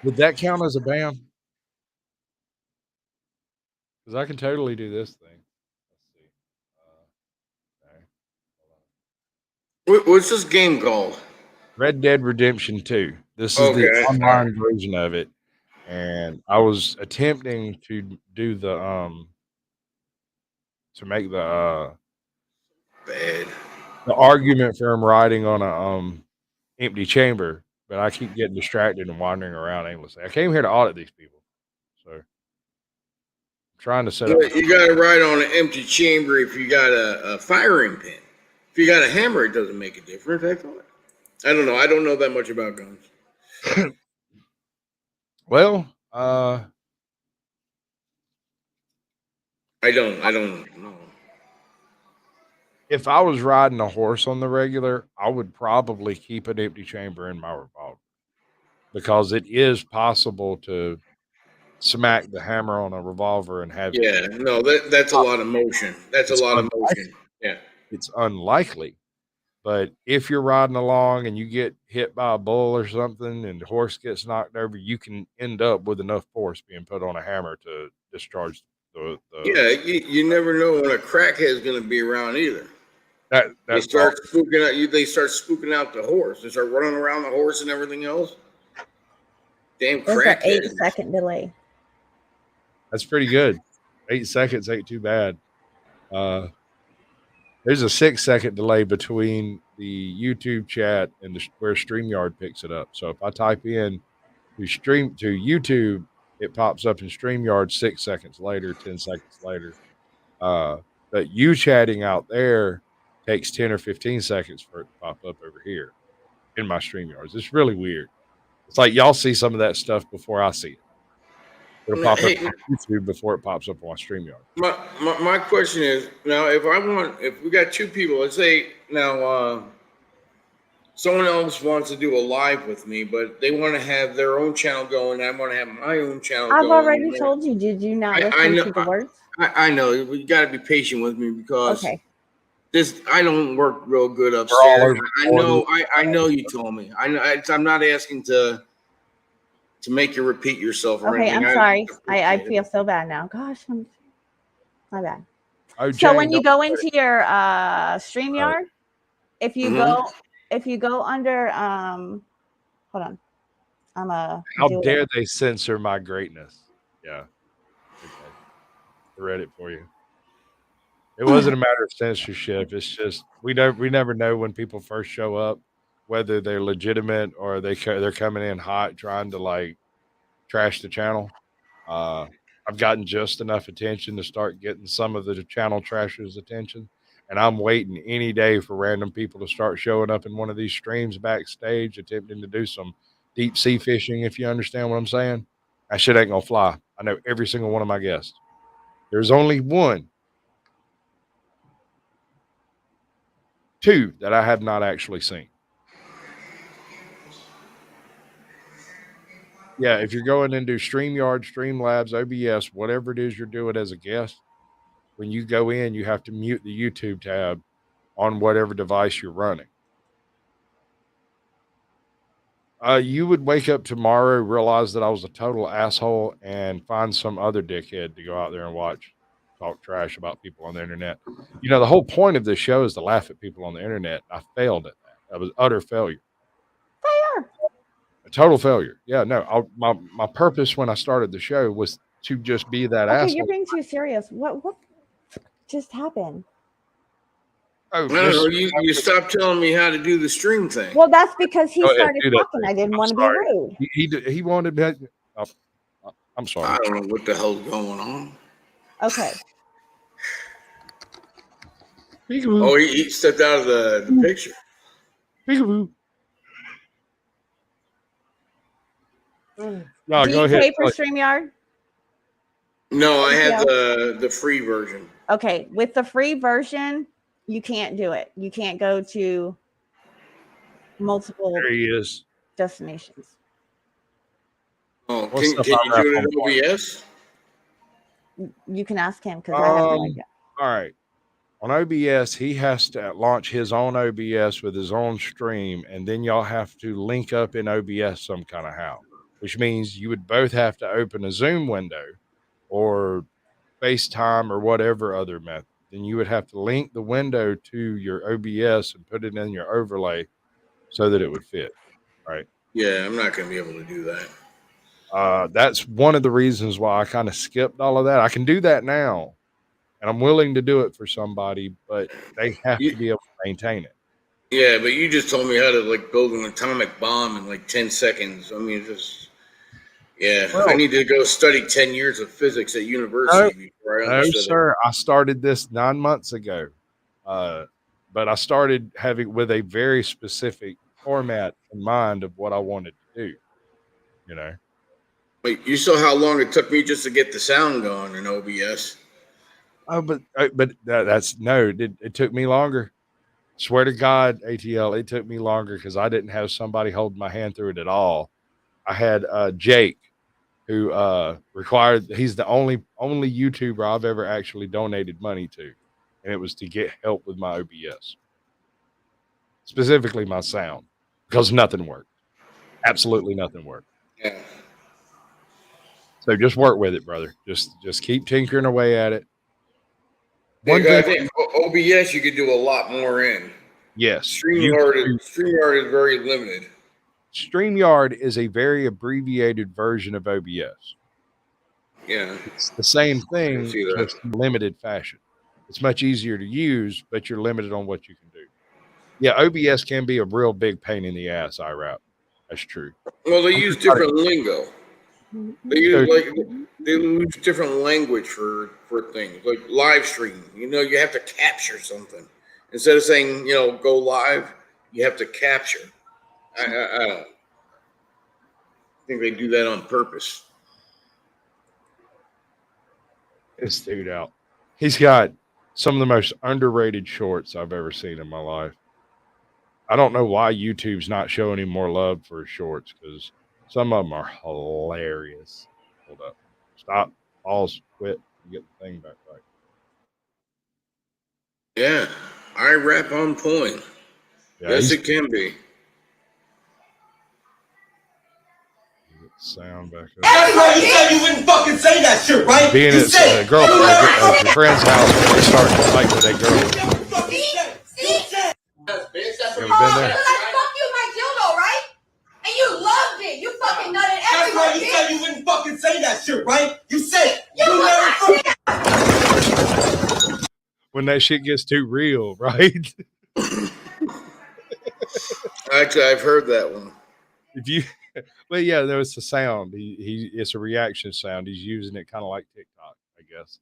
Would that count as a ban? Because I can totally do this thing. Let's see. Okay. What's this game called? Red Dead Redemption 2. This is the Okay, all right. online version of it. And I was attempting to do to make Bad. the argument for him riding on a empty chamber, but I keep getting distracted and wandering around aimlessly. I came here to audit these people, so I'm trying to set up a. You got to ride on an empty chamber if you got a firing pin. If you got a hammer, it doesn't make a difference. I thought. I don't know. I don't know that much about guns. Well, I don't. I don't know. if I was riding a horse on the regular, I would probably keep an empty chamber in my revolver because it is possible to smack the hammer on a revolver and have it. Yeah, no, that's a lot of motion. That's a It's lot of unlikely. motion. Yeah. It's unlikely. But if you're riding along and you get hit by a bull or something and the horse gets knocked over, you can end up with enough force being put on a hammer to discharge the Yeah, you never know when a crackhead's going to be around either. They that's all. start spooking out you. They start spooking out the horse. They start running around the horse and everything else. Damn There's an crackhead. 8-second delay. That's pretty good. 8 seconds ain't too bad. There's a 6 second delay between the YouTube chat and where StreamYard picks it up. So if I type in to YouTube, it pops up in StreamYard 6 seconds later, 10 seconds later. But you chatting out there takes 10 or 15 seconds for it to pop up over here in my StreamYards. It's really weird. It's like y'all see some of that stuff before I see it. It'll pop up Hey, on YouTube before it pops up on StreamYard. my question is now if we got two people, let's say now someone else wants to do a live with me, but they want to have their own channel going. I want to have my own channel I've going. already told you. Did you not I listen know. to the words? I know. You got to be patient with me because Okay. I don't work real good We're all upstairs. over I know. I know you told me. I know. I'm not asking to make you repeat yourself or Okay, anything. I'm I sorry. I appreciate it. feel so bad now. Gosh, my bad. Oh, So Jane, when you don't go put it. into your StreamYard, if you go under hold on. I'm How do dare it. they censor my greatness? Yeah. Okay. I read it for you. It wasn't a matter of censorship. It's just we never know when people first show up, whether they're legitimate or they're coming in hot trying to like trash the channel. Uh, I've gotten just enough attention to start getting some of the channel trashers' attention, and I'm waiting any day for random people to start showing up in one of these streams backstage, attempting to do some deep sea fishing, if you understand what I'm saying. That shit ain't gonna fly. I know every single one of my guests. There's only two that I have not actually seen. Yeah, if you're going into StreamYard, Streamlabs, OBS, whatever it is you're doing as a guest, when you go in, you have to mute the YouTube tab on whatever device you're running. You would wake up tomorrow, realize that I was a total asshole, and find some other dickhead to go out there and watch, talk trash about people on the internet. You know, the whole point of this show is to laugh at people on the internet. I failed at that. That was utter failure. Fair. A total failure. Yeah, no. My purpose when I started the show was to just be that Okay, asshole. you're being too serious. What just happened? Oh, I don't know. You stopped telling me how to do the stream thing. Well, that's because he Go ahead, started do that talking. thing. I didn't I'm want to be sorry. rude. He wanted that. I'm sorry. I don't know what the hell's going on. Okay. Peekaboo. Oh, he stepped out of the picture. Peekaboo. No, Do go you ahead. pay for StreamYard? No, I had Yeah. the free version. Okay, with the free version, you can't do it. You can't go to multiple There he is. destinations. Oh, What's can up, you I do rap it on in OBS? You can ask him because I have no idea. All right. On OBS, he has to launch his own OBS with his own stream, and then y'all have to link up in OBS some kind of how, which means you would both have to open a Zoom window or FaceTime or whatever other method. Then you would have to link the window to your OBS and put it in your overlay so that it would fit. Right. Yeah, I'm not going to be able to do that. That's one of the reasons why I kind of skipped all of that. I can do that now, and I'm willing to do it for somebody, but they have to be able to maintain it. Yeah, but you just told me how to like build an atomic bomb in like 10 seconds. I mean, I need to go study 10 years of physics at university before I understood sir. I started this 9 months ago, but I started having with a very specific format in mind of what I wanted to do. You know. Wait, you saw how long it took me just to get the sound going in OBS? Oh, but that's no. It took me longer. Swear to God, ATL, it took me longer because I didn't have somebody holding my hand through it at all. I had Jake, who required. He's the only YouTuber I've ever actually donated money to, and it was to get help with my OBS, specifically my sound, because nothing worked. Absolutely nothing worked. Yeah. So just work with it, brother. Just keep tinkering away at it. I think OBS you could do a lot more in. Yes. StreamYard is very limited. StreamYard is a very abbreviated version of OBS. Yeah. It's the same thing, just in limited fashion. It's much easier to use, but you're limited on what you can do. Yeah, OBS can be a real big pain in the ass, IRAP. That's true. Well, they use different lingo. They use different language for things like live stream. You know, you have to capture something instead of saying go live. You have to capture. I think they do that on purpose. This dude out. He's got some of the most underrated shorts I've ever seen in my life. I don't know why YouTube's not showing him more love for his shorts because some of them are hilarious. Hold up. Stop. Pause. Quit. Get the thing back right. Yeah. I rap on point. Yeah, yes, it can be. Get the sound back up. That's right. You said you wouldn't fucking say that shit, right? Being at a girlfriend, your friend's house, when they start to fight with that girl. You ever been there? Fuck you, my dildo, right? And you loved it. You fucking nutted everywhere. That's right. You said you wouldn't fucking say that shit, right? You said you never. When that shit gets too real, right? Actually, I've heard that one. Well, yeah, there was a sound. It's a reaction sound. He's using it kind of like TikTok, I guess.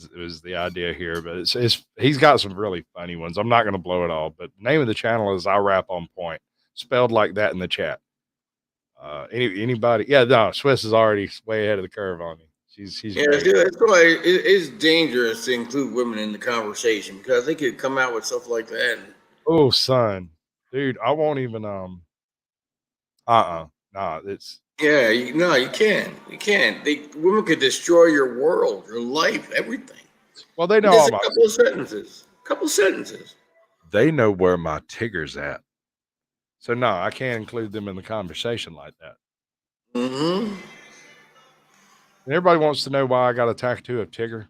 It was the idea here, but he's got some really funny ones. I'm not going to blow it all, but the name of the channel is I Rap on Point, spelled like that in the chat. Anybody? Yeah, no. Swiss is already way ahead of the curve on me. She's Yeah, great. that's why it's dangerous to include women in the conversation because they could come out with stuff like that. Oh, son, dude, I won't even. Nah. It's Yeah, no, you can't. You can't. Women could destroy your world, your life, everything. well, they know all Just a my. couple of sentences. Couple sentences. They know where my Tigger's at. So no, I can't include them in the conversation like that. Mm-hmm. And everybody wants to know why I got a tattoo of Tigger,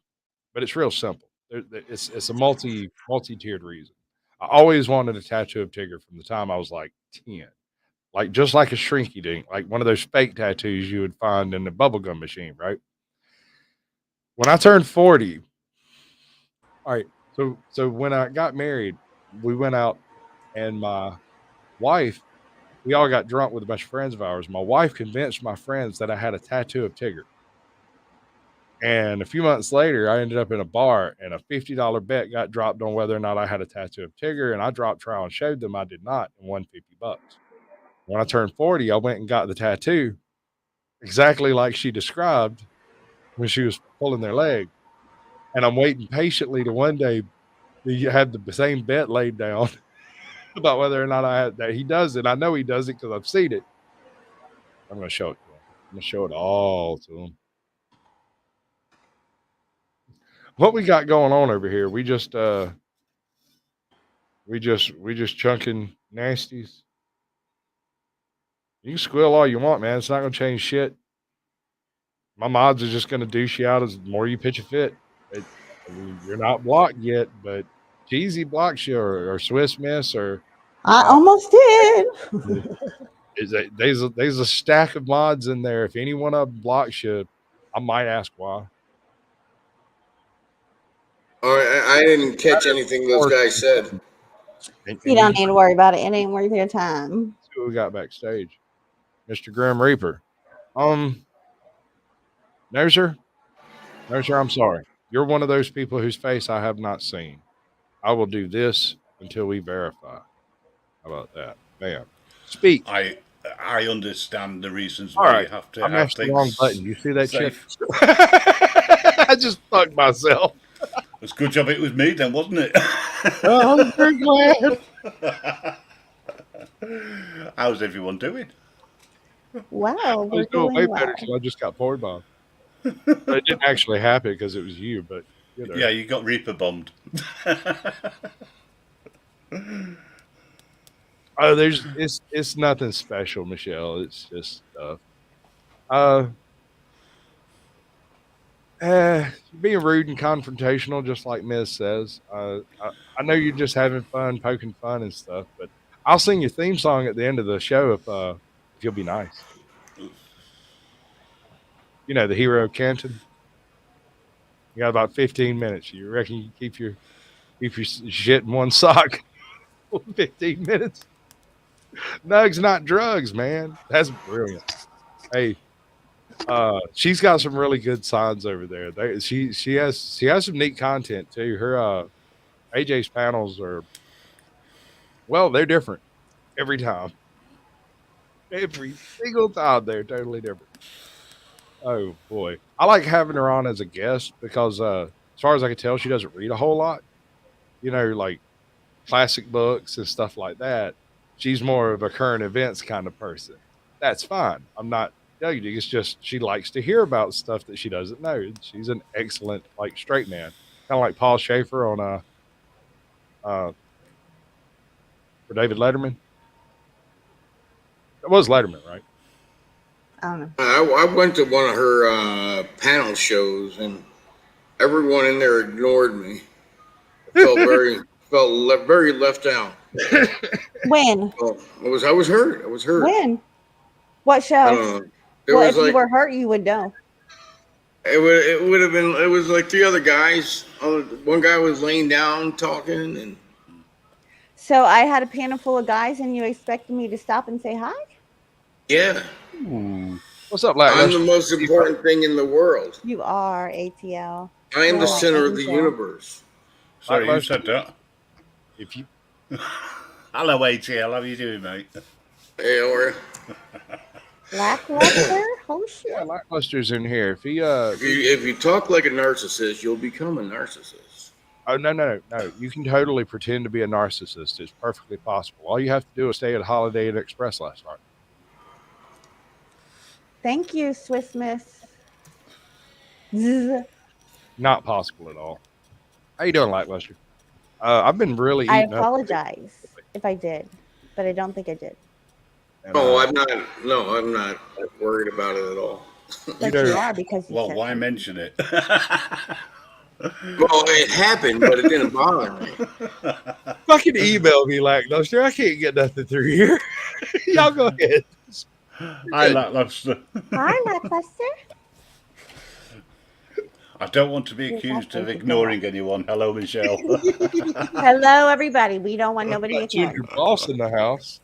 but it's real simple. It's a multi tiered reason. I always wanted a tattoo of Tigger from the time I was like 10, like just like a shrinky dink, like one of those fake tattoos you would find in the bubblegum machine, right? When I turned 40, all right. So when I got married, we went out and my wife, we all got drunk with a bunch of friends of ours. My wife convinced my friends that I had a tattoo of Tigger. And a few months later, I ended up in a bar and a $50 bet got dropped on whether or not I had a tattoo of Tigger. And I dropped trial and showed them I did not and won $50. When I turned 40, I went and got the tattoo exactly like she described when she was pulling their leg. And I'm waiting patiently to one day have the same bet laid down about whether or not I had that. He does it. I know he does it because I've seen it. I'm going to show it to him. I'm going to show it all to him. What we got going on over here? We just chunking nasties. You can squeal all you want, man. It's not going to change shit. My mods are just going to douche you out as the more you pitch a fit. I mean, you're not blocked yet, but Cheesy blocks you or Swiss Miss or I almost did. there's a stack of mods in there. If any one of them blocks you, I might ask why. I didn't catch anything those guys said. You don't need to worry about it. It ain't worth your time. See what we got backstage. Mr. Grim Reaper. No, sir. No, sir, I'm sorry. You're one of those people whose face I have not seen. I will do this until we verify. How about that? Bam. Speak. I understand the reasons All why right. you have to I have mashed the wrong things button. You see that chip? safe. I just thugged myself. It's a good job it was me then, wasn't it? Oh, I'm very glad. How's everyone doing? Wow, I we're was doing way doing better well. until I just got poured by. But it didn't actually happen because it was you, but you know. Yeah, you got Reaper bombed. Oh, it's nothing special, Michelle. It's just stuff. Being rude and confrontational, just like Miz says. I know you're just having fun, poking fun and stuff, but I'll sing your theme song at the end of the show if you'll be nice. You know, the hero of Canton. You got about 15 minutes. You reckon you can keep your shit in one sock? 15 minutes. Nugs, not drugs, man. That's brilliant. Hey, she's got some really good signs over there. She has some neat content too. Her AJ's panels are they're different every time. Every single time they're totally different. Oh boy. I like having her on as a guest because as far as I can tell, she doesn't read a whole lot. You know, like classic books and stuff like that. She's more of a current events kind of person. That's fine. I'm not telling you. It's just she likes to hear about stuff that she doesn't know. She's an excellent like straight man, kind of like Paul Schaefer on for David Letterman. That was Letterman, right? I don't know. I went to one of her panel shows and everyone in there ignored me. I felt very left out. When? I was hurt. I was hurt. When? What I show? don't know. It Well, was if like you were hurt, you would know. it would have been. It was like three other guys. One guy was laying down talking, and So I had a panel full of guys, and you expected me to stop and say hi? yeah, What's up, I'm Lackluster? the most important thing in the world. You are ATL. I am the Well, center of I the think so. universe. Sorry, who Lackluster. said that? If you Hello, ATL. How are you doing, mate? Hey, or Lackluster? Oh shit. Yeah, Lackluster's in here. If he If you talk like a narcissist, you'll become a narcissist. oh no, you can totally pretend to be a narcissist. It's perfectly possible. All you have to do is stay at Holiday Inn Express last night. Thank you, Swiss Miss. Zzz. Not possible at all. How you doing, Lackluster? I've been really I eating up. apologize if I did, but I don't think I did. And, No, I'm not. No, I'm not worried about it at all. But know- you are because you Well, said why something. mention it? Well, it happened, but it didn't bother me. Fucking email me, Lackluster. I can't get nothing through here. Y'all go ahead. I Lackluster. Hi, Lackluster. I don't want to be Yes, accused I of think ignoring anyone. Hello, Michelle. Hello, everybody. We don't want nobody Got you and ignored. your boss in the house.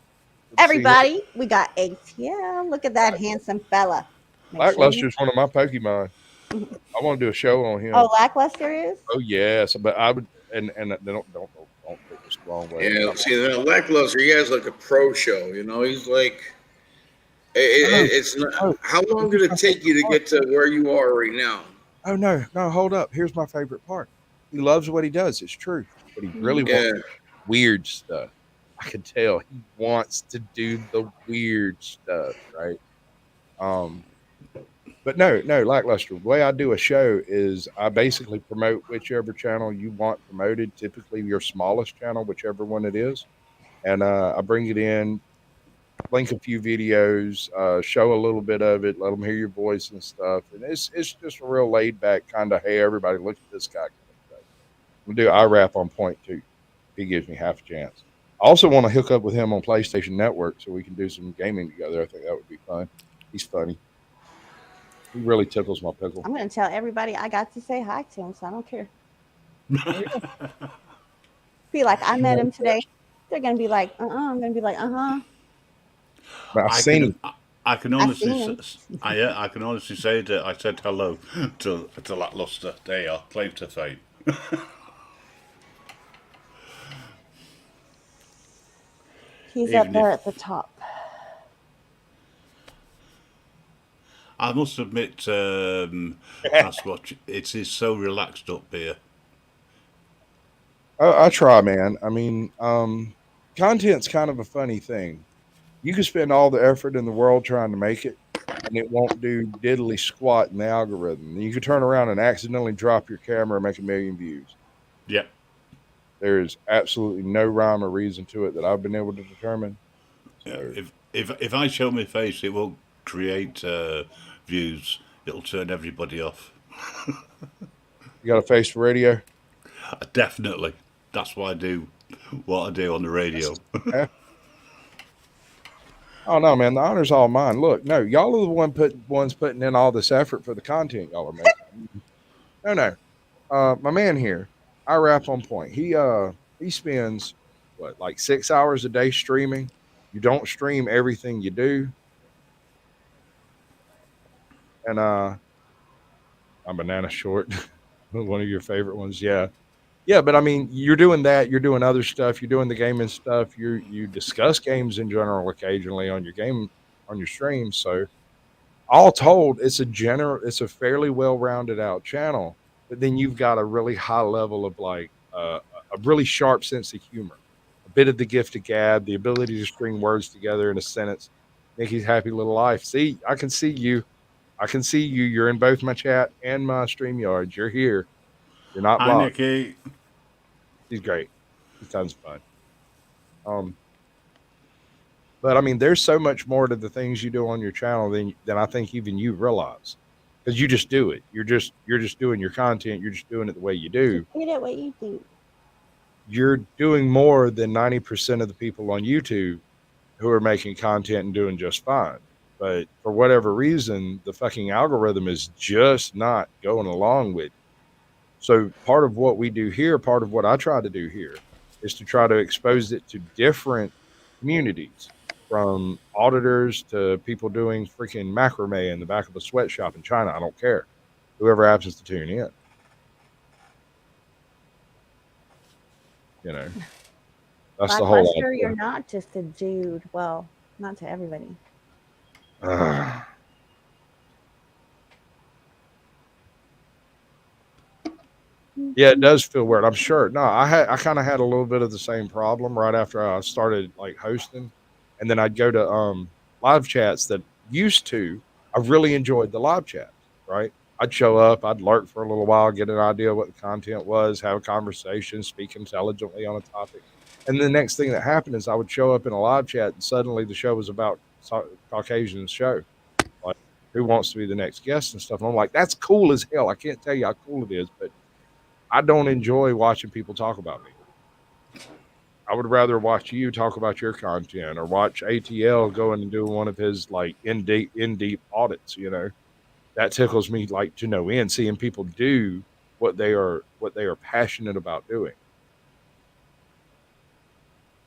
Everybody, we got ATM. Look at that handsome fella. Make sure Lackluster you- is one of my Pokemon. I want to do a show on him. Oh, Lackluster is? Oh yes, but I would and don't take this the wrong way. Yeah, see, now Lackluster, he has like a pro show. You know, he's like, it's not. How long did it take you to get to where you are right now? Oh no, hold up. Here's my favorite part. He loves what he does. It's true, but he really Yeah, wants weird stuff. I can tell he wants to do the weird stuff, right? But no, Lackluster. The way I do a show is I basically promote whichever channel you want promoted, typically your smallest channel, whichever one it is. And I bring it in, link a few videos, show a little bit of it, let them hear your voice and stuff. And it's just a real laid back kind of, hey, everybody, look at this guy kind of thing. I'm going to do IRAP on point too. He gives me half a chance. I also want to hook up with him on PlayStation Network so we can do some gaming together. I think that would be fun. He's funny. He really tickles my pickle. I'm going to tell everybody I got to say hi to him, so I don't care. Be like, I met him today. They're going to be like, I'm going to be like, But I've seen him. I can I've honestly, seen him. I can honestly say that I said hello to Lackluster. There you are, claim to fame. He's Even up there if- at the top. I must admit, Sasquatch, it is so relaxed up here. I try, man. I mean, content's kind of a funny thing. You can spend all the effort in the world trying to make it, and it won't do diddly squat in the algorithm. You could turn around and accidentally drop your camera and make 1,000,000 views. Yep. There is absolutely no rhyme or reason to it that I've been able to determine. Yeah, So, if I show my face, it won't create views. It'll turn everybody off. you got a face for radio? Definitely. That's why I do what I do on the radio. Yeah. Oh no, man, the honor's all mine. Look, no, y'all are the ones putting in all this effort for the content y'all are making. No. My man here, I rap on point. He spends what, like 6 hours a day streaming. You don't stream everything you do. And my banana short, one of your favorite ones, yeah. Yeah, but I mean, you're doing that. You're doing other stuff. You're doing the gaming stuff. You discuss games in general occasionally on your streams. So all told, it's a fairly well rounded out channel. But then you've got a really high level of like a really sharp sense of humor, a bit of the gift of gab, the ability to string words together in a sentence. Nikki's happy little life. See, I can see you. I can see you. You're in both my chat and my stream yards. You're here. You're not Hi, blocked. Nikki. He's great. He's tons of fun. But I mean, there's so much more to the things you do on your channel than I think even you realize, because you just do it. You're just doing your content. You're just doing it the way you do. Get it what you do. You're doing more than 90% of the people on YouTube who are making content and doing just fine. But for whatever reason, the fucking algorithm is just not going along with it. So part of what we do here, part of what I try to do here, is to try to expose it to different communities, from auditors to people doing freaking macrame in the back of a sweatshop in China. I don't care. Whoever happens to tune in. You know, that's the whole Lackluster, idea. you're not just a dude. Well, not to everybody. Uh, yeah, it does feel weird. I'm sure. No, I kind of had a little bit of the same problem right after I started like hosting, and then I'd go to live chats that used to. I really enjoyed the live chats. Right, I'd show up, I'd lurk for a little while, get an idea what the content was, have a conversation, speak intelligently on a topic, and the next thing that happened is I would show up in a live chat, and suddenly the show was about Caucasian show, like who wants to be the next guest and stuff. And I'm like, that's cool as hell. I can't tell you how cool it is, but I don't enjoy watching people talk about me. I would rather watch you talk about your content or watch ATL going and doing one of his like in deep audits. That tickles me like to no end. Seeing people do what they are passionate about doing.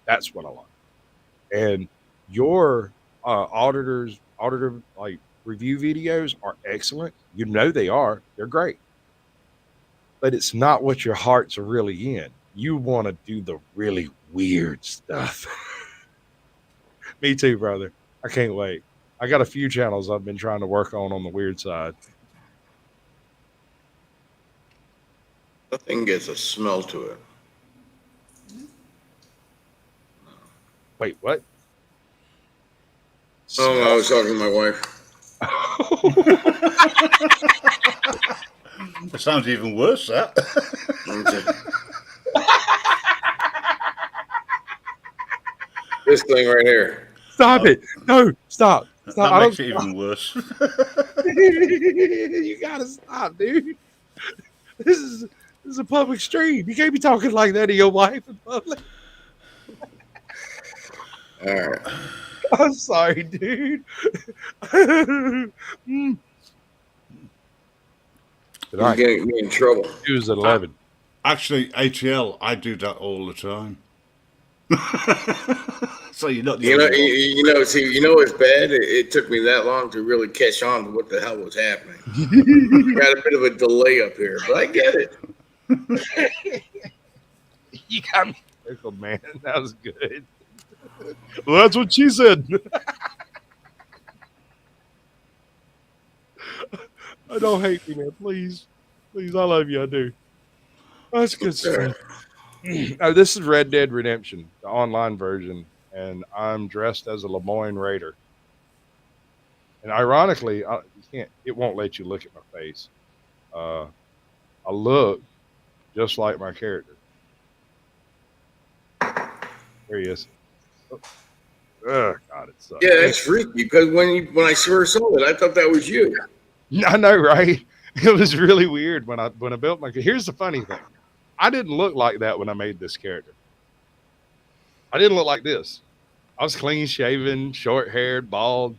That's what I like. And your auditor like review videos are excellent. They are. They're great. But it's not what your hearts are really in. You want to do the really weird stuff. Me too, brother. I can't wait. I got a few channels I've been trying to work on the weird side. That thing gets a smell to it. Wait, what? Oh, no, I was talking to my wife. It sounds even worse, that. This thing right here. Stop it. No, stop. Stop. That makes it even worse. You gotta stop, dude. This is a public stream. You can't be talking like that to your wife in public. All right. I'm sorry, dude. Mm. You're getting me in trouble. He was at 11. Actually, ATL, I do that all the time. So you're not the You know, only one. you know what's bad? It took me that long to really catch on to what the hell was happening. Got a bit of a delay up here, but I get it. You got me tickled, man. That was good. Well, that's what she said. I don't hate me, man. Please. Please, I love you. I do. That's good stuff. Oh, this is Red Dead Redemption, the online version, and I'm dressed as a Lemoyne Raider. And ironically, it won't let you look at my face. I look just like my character. There he is. Oh, God, it sucks. Yeah, that's freaky because when I first saw it, I thought that was you. I know, right? It was really weird when I built my. Here's the funny thing: I didn't look like that when I made this character. I didn't look like this. I was clean shaven, short haired, bald.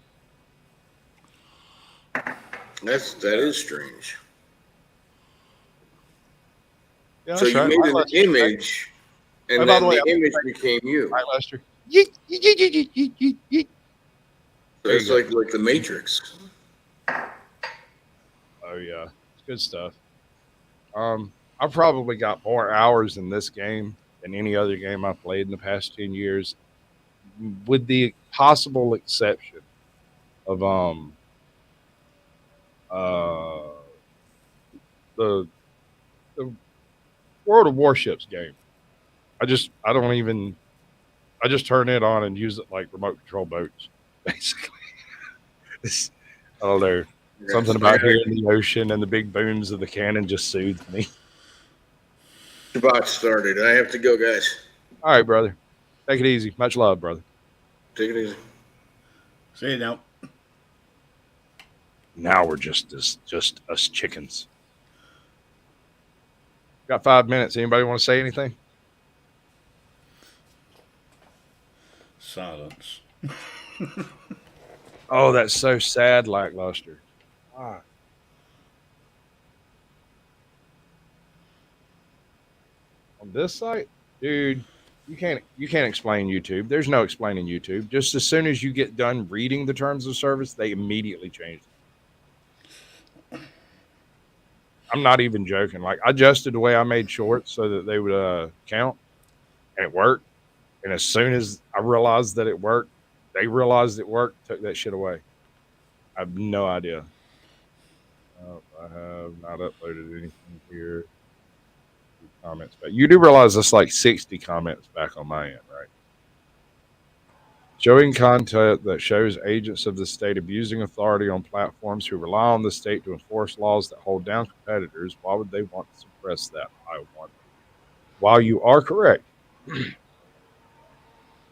That is strange. Yeah, so you right. made an image, and then the image became you. Right, Lester. So it's like the Matrix. Oh yeah, it's good stuff. I've probably got more hours in this game than any other game I've played in the past 10 years, with the possible exception of the World of Warships game. I just turn it on and use it like remote control boats, basically. I don't know. Something about hearing the ocean and the big booms of the cannon just soothes me. Shabbat started. I have to go, guys. All right, brother. Take it easy. Much love, brother. Take it easy. See you now. Now we're just us chickens. Got 5 minutes. Anybody want to say anything? Silence. Oh, that's so sad, lackluster. Ah. On this site, dude, you can't explain YouTube. There's no explaining YouTube. Just as soon as you get done reading the terms of service, they immediately change them. I'm not even joking. Like, I adjusted the way I made shorts so that they would count, and it worked. And as soon as I realized that it worked, they realized it worked, took that shit away. I have no idea. I have not uploaded anything here. Comments back. You do realize that's like 60 comments back on my end, right? Showing content that shows agents of the state abusing authority on platforms who rely on the state to enforce laws that hold down competitors. Why would they want to suppress that? I wonder. While you are correct,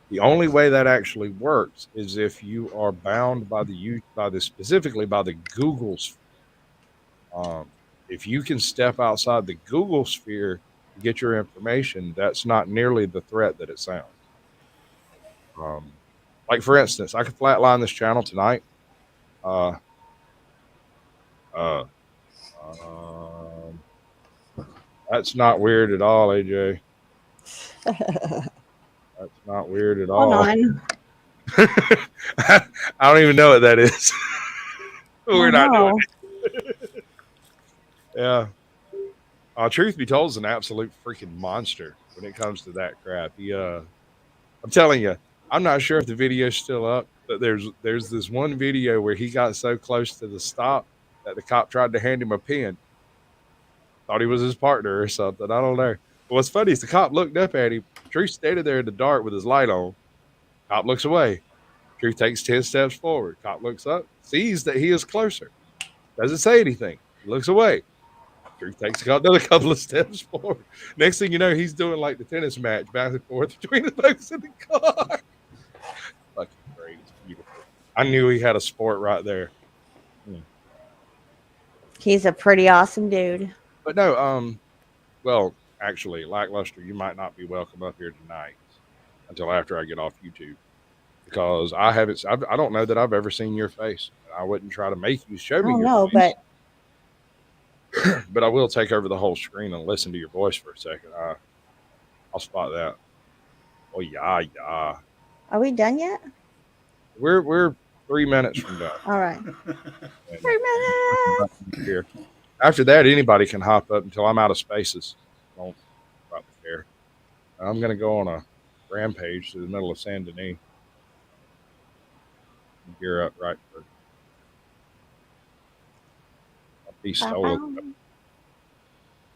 the only way that actually works is if you are bound by specifically by the Google sphere. If you can step outside the Google sphere to get your information, that's not nearly the threat that it sounds. Like for instance, I could flatline this channel tonight. Uh, uh, um, that's not weird at all, AJ. That's not weird at Hold all. on. I don't even know what that is. We're not doing know. it. Yeah. Truth be told, is an absolute freaking monster when it comes to that crap. I'm telling you, I'm not sure if the video's still up, but there's this one video where he got so close to the stop that the cop tried to hand him a pen. Thought he was his partner or something. I don't know. But what's funny is the cop looked up at him. Truth standing there in the dark with his light on. Cop looks away. Truth takes 10 steps forward. Cop looks up, sees that he is closer. Doesn't say anything. He looks away. Truth takes another couple of steps forward. Next thing you know, he's doing like the tennis match back and forth between the folks in the car. Fucking great. It's beautiful. I knew he had a sport right there. He's a pretty awesome dude. But no, well, actually, Lackluster, you might not be welcome up here tonight until after I get off YouTube. Because I don't know that I've ever seen your face. I wouldn't try to make you show me your face. But I will take over the whole screen and listen to your voice for a second. I'll spot that. Oh yeah. Are we done yet? We're 3 minutes from done. All right. 3 minutes. Here. After that, anybody can hop up until I'm out of spaces. Don't about to care. I'm gonna go on a rampage to the middle of Saint Denis. Gear up right for a beast stolen.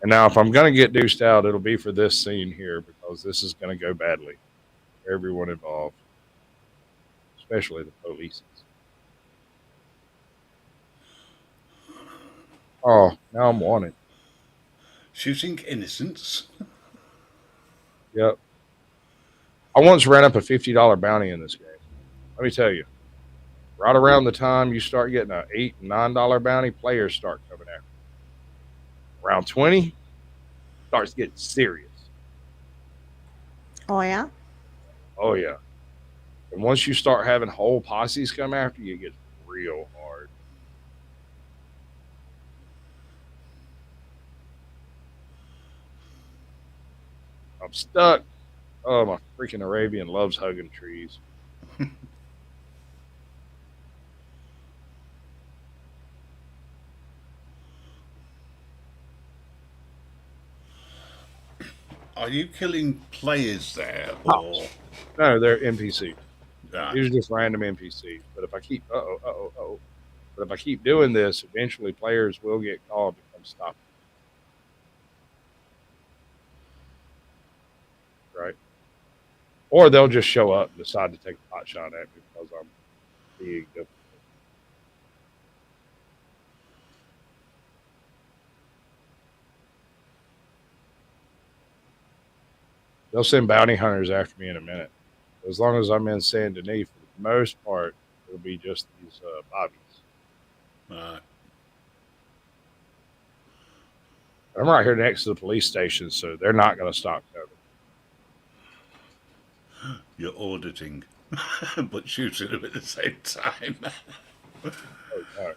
And now, if I'm going to get deuced out, it'll be for this scene here because this is going to go badly for everyone involved, especially the police. Oh, now I'm wanted. Shooting innocents? Yep. I once ran up a $50 bounty in this game. Let me tell you, right around the time you start getting an $8 and $9 bounty, players start coming after you. Around 20, starts getting serious. Oh, yeah? Oh, yeah. And once you start having whole posses come after you, it gets real hard. I'm stuck. Oh, my freaking Arabian loves hugging trees. Are you killing players there? Or? No, they're NPCs. Right. These are just random NPCs. But if I keep, But if I keep doing this, eventually players will get called to come stop me. Right? Or they'll just show up and decide to take a pot shot at me because I'm being difficult. They'll send bounty hunters after me in a minute. As long as I'm in Saint Denis, for the most part, it'll be just these bobbies. I'm right here next to the police station, so they're not going to stop coming. You're auditing, but shooting them at the same time. Oh, no.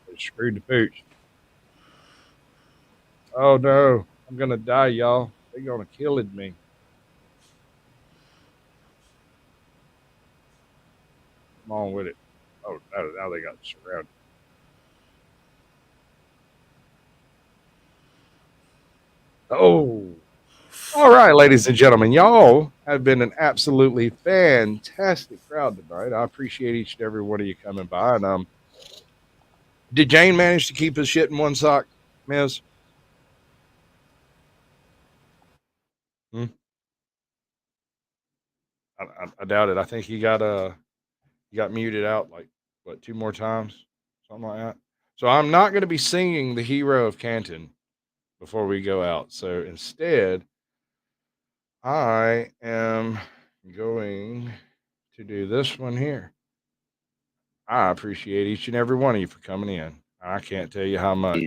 They screwed the pooch. Oh, no. I'm going to die, y'all. They're going to kill me. Come on with it. Oh, no. Now they got surrounded. Oh. All right, ladies and gentlemen. Y'all have been an absolutely fantastic crowd tonight. I appreciate each and every one of you coming by. And Did Jane manage to keep his shit in one sock, Miz? I doubt it. I think he got muted out like what 2 more times, something like that. So I'm not going to be singing the Hero of Canton before we go out. So instead, I am going to do this one here. I appreciate each and every one of you for coming in. I can't tell you how much.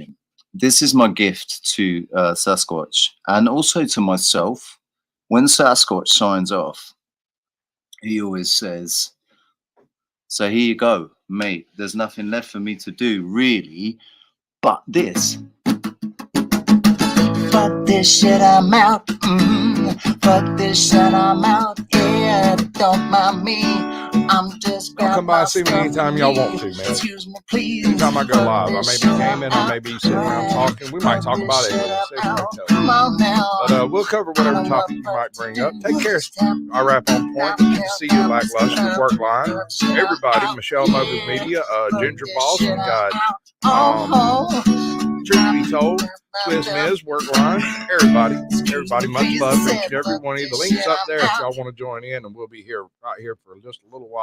This is my gift to Sasquatch and also to myself. When Sasquatch signs off, he always says, "So here you go, mate. There's nothing left for me to do, really, but this. Fuck this shit, I'm out. Fuck this shit, I'm out. Yeah, don't mind me. I'm just Y'all come by and see me anytime y'all want to, man. Excuse me, please. Anytime I go live, I may be gaming, I may be sitting around talking. We might talk about it. But we'll cover whatever topic you might bring up. Take care. I wrap on point. Good to see you, Lackluster, Work Line. Everybody, Michelle Moses Media, Ginger Boss, we got Truth Be Told, Swiss Miz, Work Line. Everybody, much love to each and every one of you. The link's up there if y'all want to join in, and we'll be here right here for just a little while.